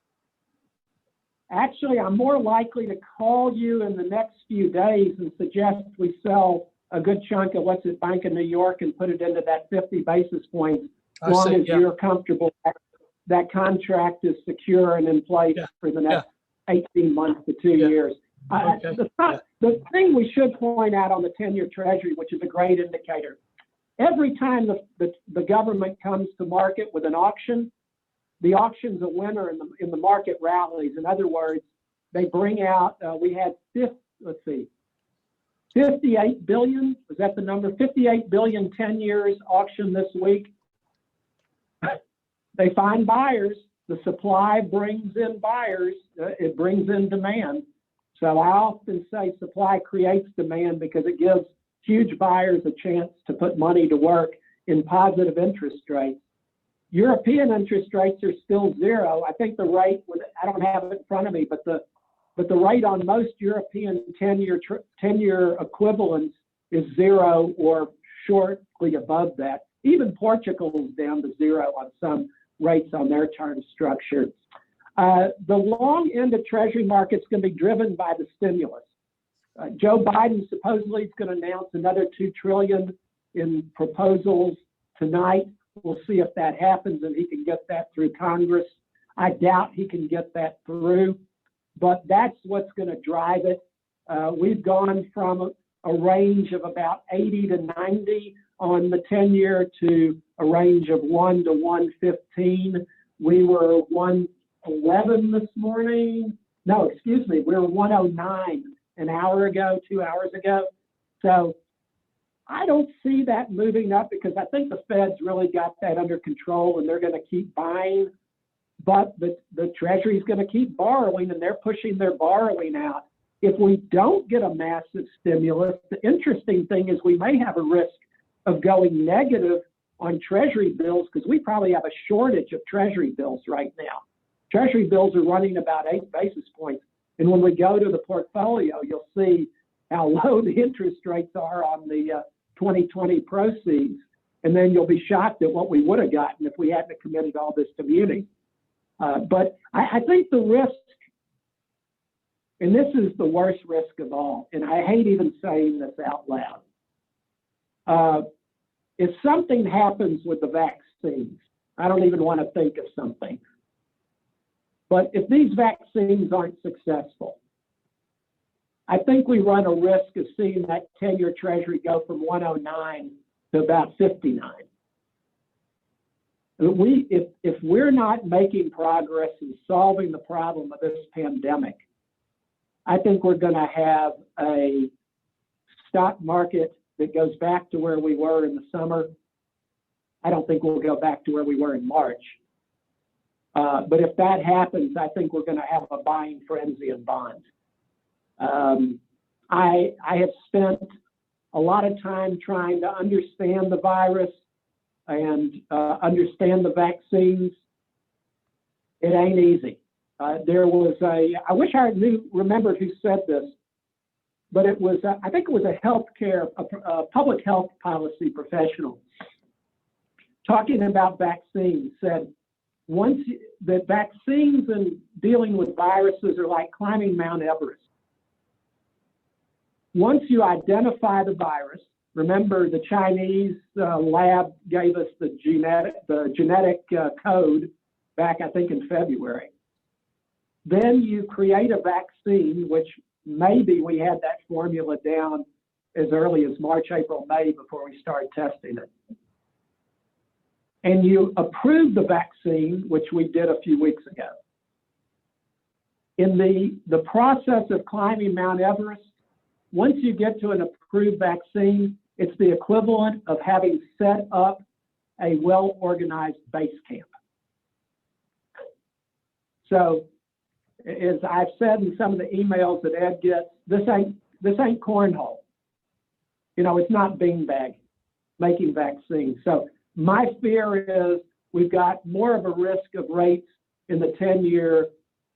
Actually, I'm more likely to call you in the next few days and suggest we sell a good chunk of what's at Bank of New York and put it into that 50 basis points, as long as you're comfortable that contract is secure and in place for the next 18 months to 2 years. The thing we should point out on the 10-year Treasury, which is a great indicator, every time the government comes to market with an auction, the auction's a winner in the market rallies. In other words, they bring out, we had 58 billion, was that the number? 58 billion 10 years auction this week. They find buyers. The supply brings in buyers. It brings in demand. So I often say supply creates demand because it gives huge buyers a chance to put money to work in positive interest rates. European interest rates are still zero. I think the rate, I don't have it in front of me, but the rate on most European 10-year equivalents is zero or shortly above that. Even Portugal is down to zero on some rates on their term structure. The long end of Treasury market's going to be driven by the stimulus. Joe Biden supposedly is going to announce another $2 trillion in proposals tonight. We'll see if that happens and he can get that through Congress. I doubt he can get that through, but that's what's going to drive it. We've gone from a range of about 80 to 90 on the 10-year to a range of 1 to 115. We were 111 this morning. No, excuse me, we were 109 an hour ago, 2 hours ago. So I don't see that moving up because I think the Fed's really got that under control and they're going to keep buying. But the Treasury is going to keep borrowing and they're pushing their borrowing out. If we don't get a massive stimulus, the interesting thing is we may have a risk of going negative on Treasury bills because we probably have a shortage of Treasury bills right now. Treasury bills are running about 8 basis points. And when we go to the portfolio, you'll see how low the interest rates are on the 2020 proceeds. And then you'll be shocked at what we would have gotten if we hadn't committed all this to munis. But I think the risk, and this is the worst risk of all, and I hate even saying this out loud. If something happens with the vaccines, I don't even want to think of something. But if these vaccines aren't successful, I think we run a risk of seeing that 10-year Treasury go from 109 to about 59. If we're not making progress in solving the problem of this pandemic, I think we're going to have a stock market that goes back to where we were in the summer. I don't think we'll go back to where we were in March. But if that happens, I think we're going to have a buying frenzy in bonds. I have spent a lot of time trying to understand the virus and understand the vaccines. It ain't easy. There was I wish I remembered who said this, but it was, I think it was a public health policy professional talking about vaccines, said, that vaccines and dealing with viruses are like climbing Mount Everest. Once you identify the virus, remember the Chinese lab gave us the genetic code back, I think, in February. Then you create a vaccine, which maybe we had that formula down as early as March, April, May before we started testing it. And you approve the vaccine, which we did a few weeks ago. In the process of climbing Mount Everest, once you get to an approved vaccine, it's the equivalent of having set up a well-organized base camp. So, as I've said in some of the emails that Ed gets, this ain't cornhole. You know, it's not beanbag making vaccines. So my fear is we've got more of a risk of rates in the 10-year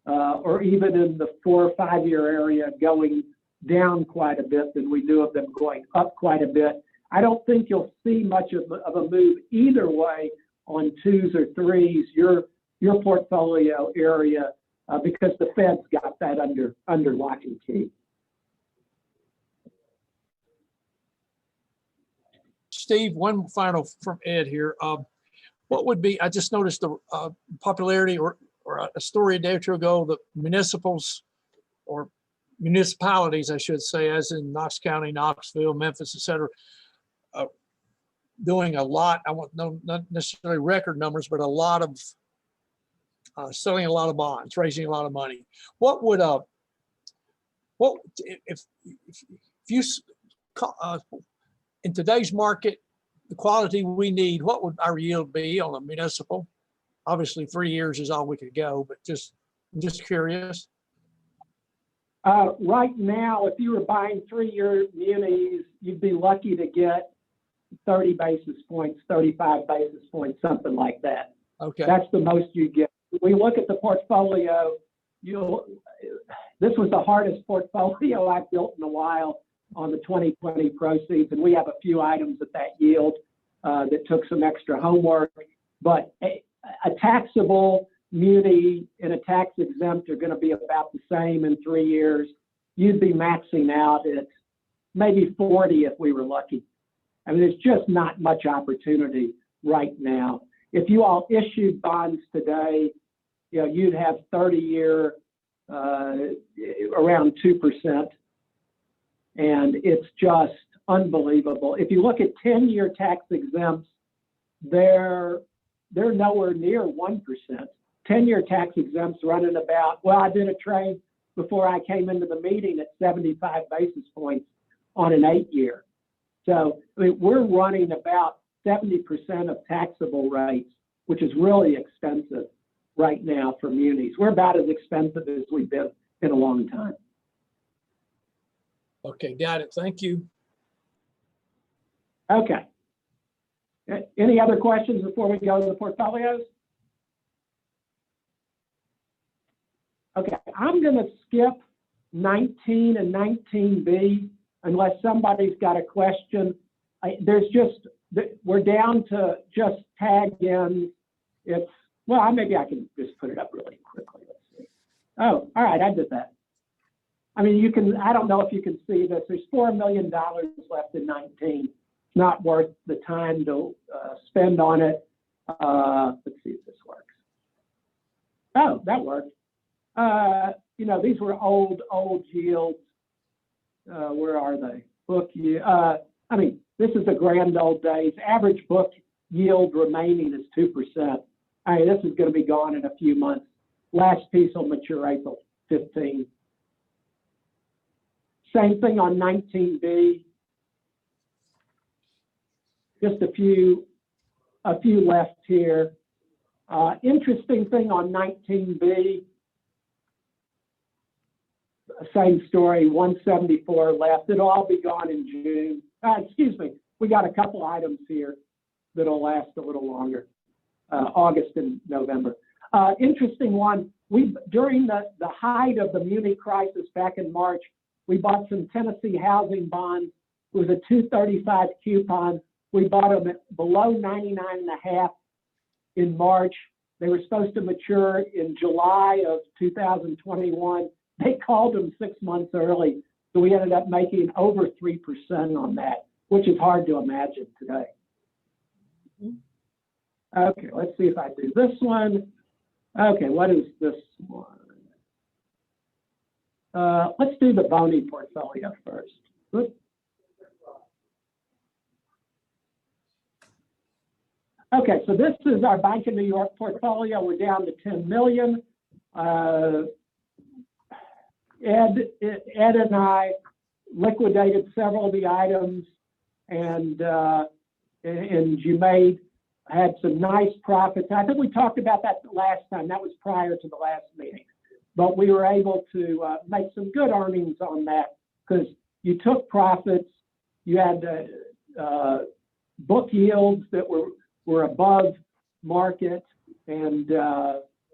or even in the 4 or 5 year area going down quite a bit than we do of them going up quite a bit. I don't think you'll see much of a move either way on 2s or 3s, your portfolio area, because the Fed's got that under lock and key. Steve, one final from Ed here. What would be, I just noticed the popularity or a story a day or two ago that municipals or municipalities, I should say, as in Knox County, Knoxville, Memphis, et cetera, doing a lot. I want not necessarily record numbers, but a lot of selling a lot of bonds, raising a lot of money. What would if you in today's market, the quality we need, what would our yield be on a municipal? Obviously, 3 years is all we could go, but I'm just curious. Right now, if you were buying 3-year munis, you'd be lucky to get 30 basis points, 35 basis points, something like that. Okay. That's the most you get. When you look at the portfolio, this was the hardest portfolio I've built in a while. on the 2020 proceeds, and we have a few items at that yield that took some extra homework. But a taxable muni and a tax exempt are going to be about the same in 3 years. You'd be maxing out at maybe 40 if we were lucky. I mean, there's just not much opportunity right now. If you all issued bonds today, you know, you'd have 30-year around 2%. And it's just unbelievable. If you look at 10-year tax exempts, they're nowhere near 1%. 10-year tax exempts running about, well, I did a trade before I came into the meeting at 75 basis points on an 8-year. So I mean, we're running about 70% of taxable rates, which is really expensive right now for munis. We're about as expensive as we've been in a long time. Okay, got it. Thank you. Okay. Any other questions before we go to the portfolios? Okay, I'm going to skip 19 and 19B unless somebody's got a question. We're down to just tag in. It's, well, maybe I can just put it up really quickly. Let's see. Oh, all right, I did that. I mean, you can, I don't know if you can see this. There's $4 million left in 19. It's not worth the time to spend on it. Let's see if this works. Oh, that worked. You know, these were old yields. Where are they? Book yield. I mean, this is the grand old days. Average book yield remaining is 2%. I mean, this is going to be gone in a few months. Last piece will mature April 15. Same thing on 19B. Just a few left here. Interesting thing on 19B. Same story, 174 left. It'll all be gone in June. Excuse me, we got a couple items here that'll last a little longer, August and November. Interesting one, during the height of the muni crisis back in March, we bought some Tennessee housing bonds. It was a 235 coupon. We bought them at below 99.5 in March. They were supposed to mature in July of 2021. They called them 6 months early, so we ended up making over 3% on that, which is hard to imagine today. Okay, let's see if I do this one. Okay, what is this one? Let's do the Boney portfolio first. Oops. Okay, so this is our Bank of New York portfolio. We're down to 10 million. Ed and I liquidated several of the items, and Jumaid had some nice profits. I think we talked about that last time. That was prior to the last meeting. But we were able to make some good earnings on that because you took profits, you had book yields that were above market, and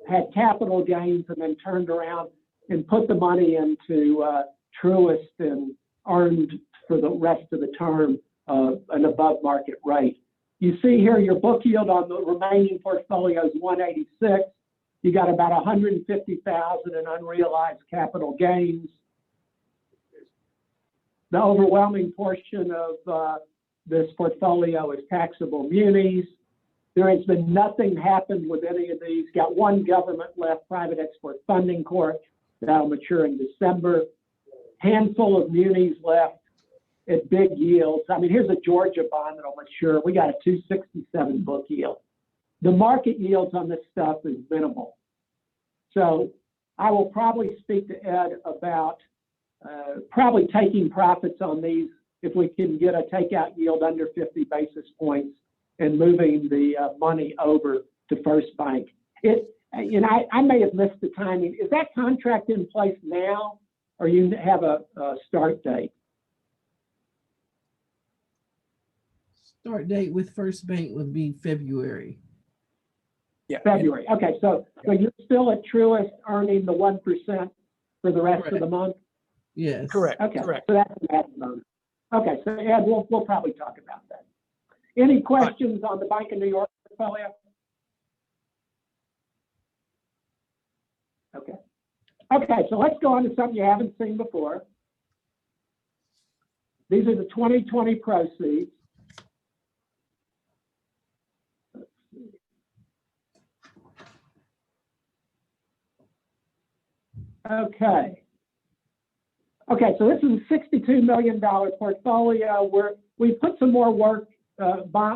had capital gains, and then turned around and put the money into Truist and earned for the rest of the term an above market rate. You see here your book yield on the remaining portfolio is 186. You got about 150,000 in unrealized capital gains. The overwhelming portion of this portfolio is taxable munis. There has been nothing happened with any of these. Got one government left, Private Export Funding Corp. That'll mature in December. Handful of munis left at big yields. I mean, here's a Georgia bond that'll mature. We got a 267 book yield. The market yields on this stuff is minimal. So I will probably speak to Ed about probably taking profits on these if we can get a takeout yield under 50 basis points and moving the money over to First Bank. I may have missed the timing. Is that contract in place now, or you have a start date? Start date with First Bank would be February. Yeah. February. Okay, so you're still at Truist earning the 1% for the rest of the month? Yes. Correct, Okay, correct. so that's an added bonus. Okay, so Ed, we'll probably talk about that. Any questions on the Bank of New York portfolio? Okay. Okay, so let's go on to something you haven't seen before. These are the 2020 proceeds. Let's see. Okay. Okay, so this is a $62 million portfolio where we put some more work,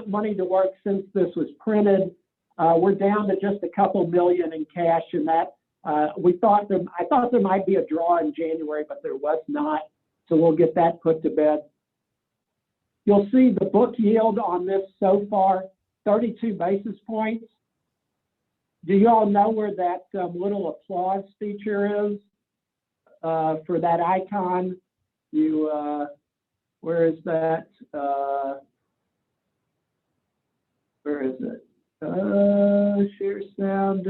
money to work since this was printed. We're down to just a couple million in cash, and that I thought there might be a draw in January, but there was not. So we'll get that put to bed. You'll see the book yield on this so far, 32 basis points. Do you all know where that little applause feature is for that icon? Where is that? Where is it? Share sound.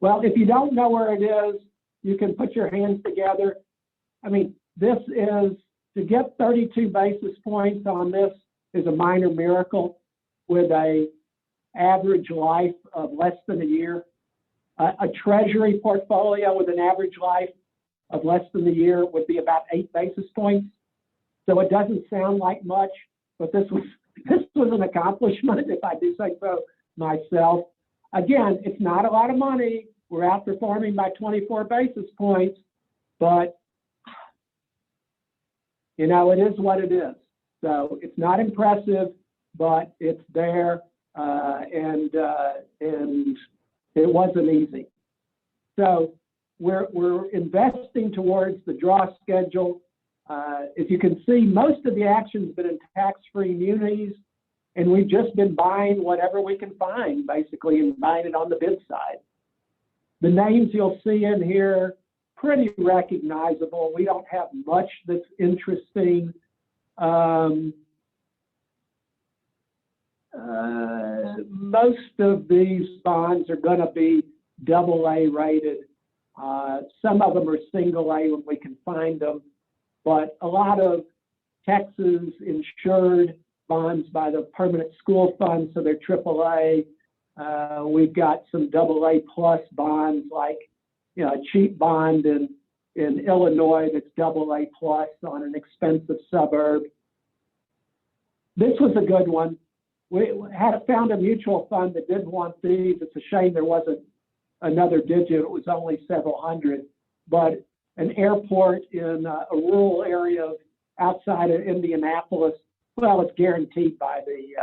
Well, if you don't know where it is, you can put your hands together. I mean, this is, to get 32 basis points on this is a minor miracle with a average life of less than a year. A treasury portfolio with an average life of less than a year would be about 8 basis points. So it doesn't sound like much, but this was an accomplishment, if I do say so myself. Again, it's not a lot of money. We're outperforming by 24 basis points, but you know, it is what it is. So it's not impressive, but it's there, and it wasn't easy. So we're investing towards the draw schedule. As you can see, most of the action's been in tax-free munis, and we've just been buying whatever we can find, basically, and buying it on the bid side. The names you'll see in here, pretty recognizable. We don't have much that's interesting. Most of these bonds are going to be AA rated. Some of them are single A when we can find them, but a lot of Texas insured bonds by the permanent school fund, so they're AAA. We've got some AA plus bonds, like, you know, a cheap bond in Illinois that's AA plus on an expensive suburb. This was a good one. We found a mutual fund that didn't want these. It's a shame there wasn't another digit. It was only several hundred, but an airport in a rural area outside of Indianapolis, well, it's guaranteed by the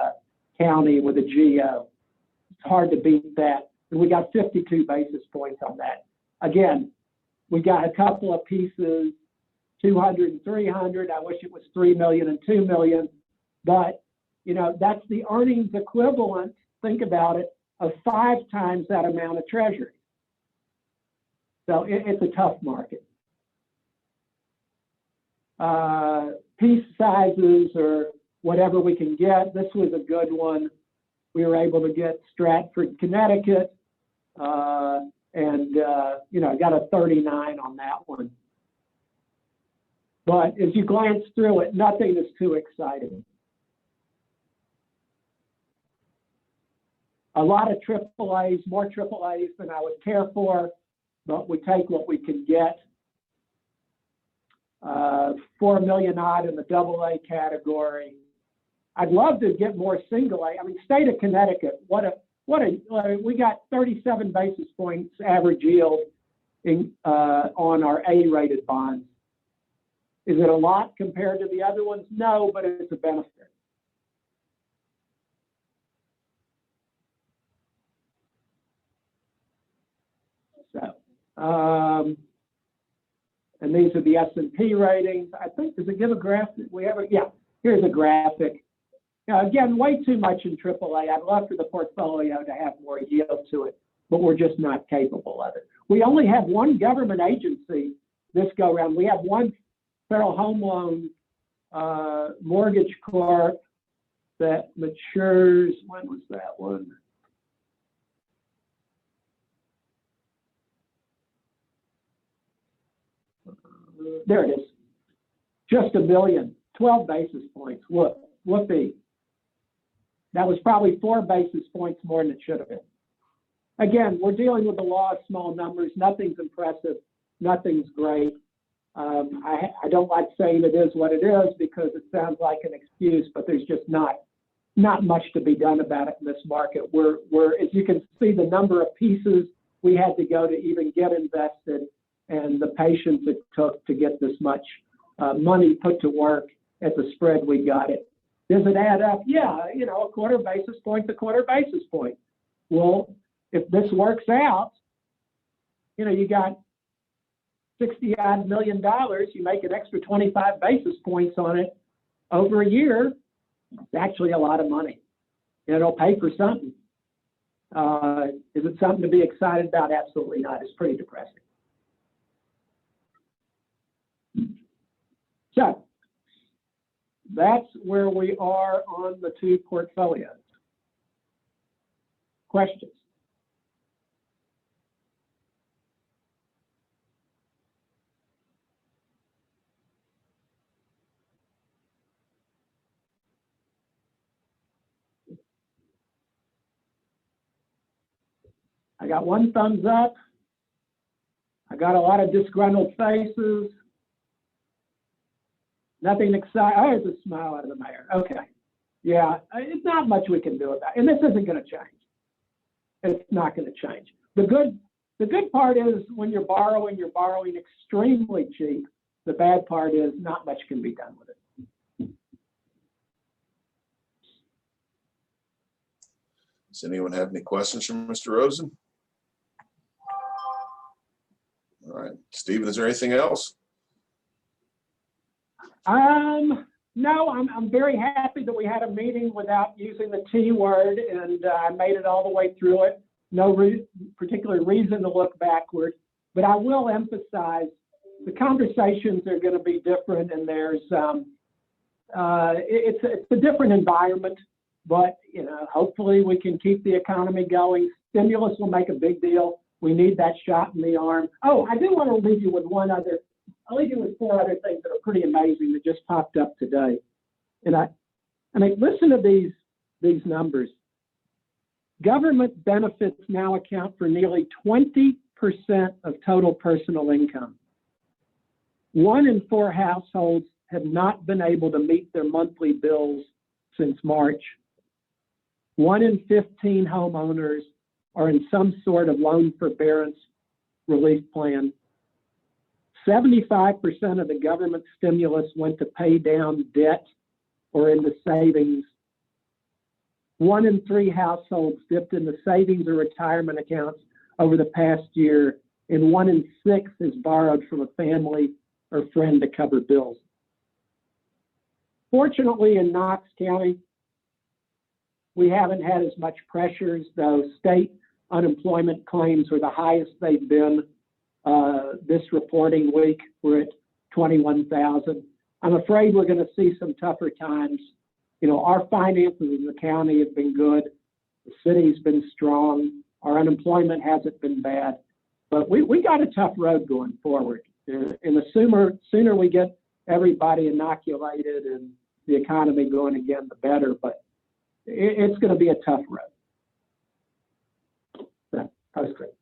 county with a GO. It's hard to beat that. And we got 52 basis points on that. Again, we got a couple of pieces, 200 and 300. I wish it was 3 million and 2 million, but you know, that's the earnings equivalent, think about it, of 5 times that amount of treasury. So it's a tough market. Piece sizes or whatever we can get. This was a good one. We were able to get Stratford, Connecticut, and you know, got a 39 on that one. But as you glance through it, nothing is too exciting. A lot of AAAs, more AAAs than I would care for, but we take what we can get. 4 million odd in the AA category. I'd love to get more single A. I mean, state of Connecticut, we got 37 basis points average yield on our A-rated bonds. Is it a lot compared to the other ones? No, but it's a benefit. So, and these are the S&P ratings. I think, does it give a graphic? Yeah, here's a graphic. Now, again, way too much in AAA. I'd love for the portfolio to have more yield to it, but we're just not capable of it. We only have one government agency this go around. We have one Federal Home Loan Mortgage Corp that matures. When was that one? There it is. Just $1 billion, 12 basis points. Whoopee. That was probably 4 basis points more than it should have been. Again, we're dealing with the law of small numbers. Nothing's impressive. Nothing's great. I don't like saying it is what it is because it sounds like an excuse, but there's just not much to be done about it in this market. We're as you can see, the number of pieces we had to go to even get invested and the patience it took to get this much money put to work at the spread we got it. Does it add up? Yeah, a quarter basis point to quarter basis point. Well, if this works out, you got $60-odd million, you make an extra 25 basis points on it over a year. It's actually a lot of money. It'll pay for something. Is it something to be excited about? Absolutely not. It's pretty depressing. So that's where we are on the two portfolios. Questions? I got one thumbs up. I got a lot of disgruntled faces. Nothing exciting. Oh, there's a smile out of the mayor. Okay. Yeah, it's not much we can do about it. And this isn't going to change. It's not going to change. The good part is when you're borrowing extremely cheap. The bad part is not much can be done with it. Does anyone have any questions for Mr. Rosen? All right, Stephen, is there anything else? No, I'm very happy that we had a meeting without using the T word, and I made it all the way through it. No particular reason to look backward, but I will emphasize the conversations are going to be different, and there's it's a different environment, but hopefully we can keep the economy going. Stimulus will make a big deal. We need that shot in the arm. Oh, I do want to leave you with I'll leave you with 4 other things that are pretty amazing that just popped up today. And I mean, listen to these numbers. Government benefits now account for nearly 20% of total personal income. 1 in 4 households have not been able to meet their monthly bills since March. 1 in 15 homeowners are in some sort of loan forbearance relief plan. 75% of the government stimulus went to pay down debt or into savings. 1 in 3 households dipped into savings or retirement accounts over the past year, and 1 in 6 has borrowed from a family or friend to cover bills. Fortunately, in Knox County, we haven't had as much pressures, though state unemployment claims were the highest they've been this reporting week. We're at 21,000. I'm afraid we're going to see some tougher times. Our finances in the county have been good. The city's been strong. Our unemployment hasn't been bad, but we got a tough road going forward. And the sooner we get everybody inoculated and the economy going again, the better. But it's going to be a tough road. So, postscript.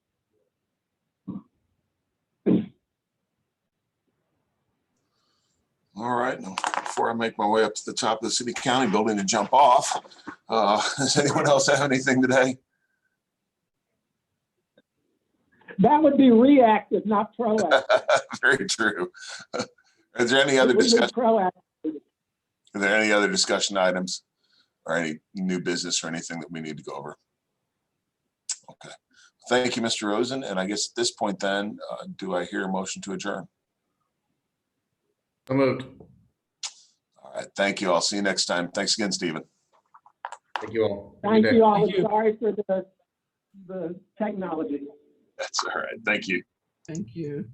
All right, now, before I make my way up to the top of the city county building to jump off, does anyone else have anything today? That would be reactive, not proactive. Very true. Is there any other discussion? Proactive. Are there any other discussion items or any new business or anything that we need to go over? Okay. Thank you, Mr. Rosen. And I guess at this point then, do I hear a motion to adjourn? So moved. All right. Thank you all. See you next time. Thanks again, Stephen. Thank you all. Thank you all. Thank you. Sorry for the technology. That's all right. Thank you. Thank you.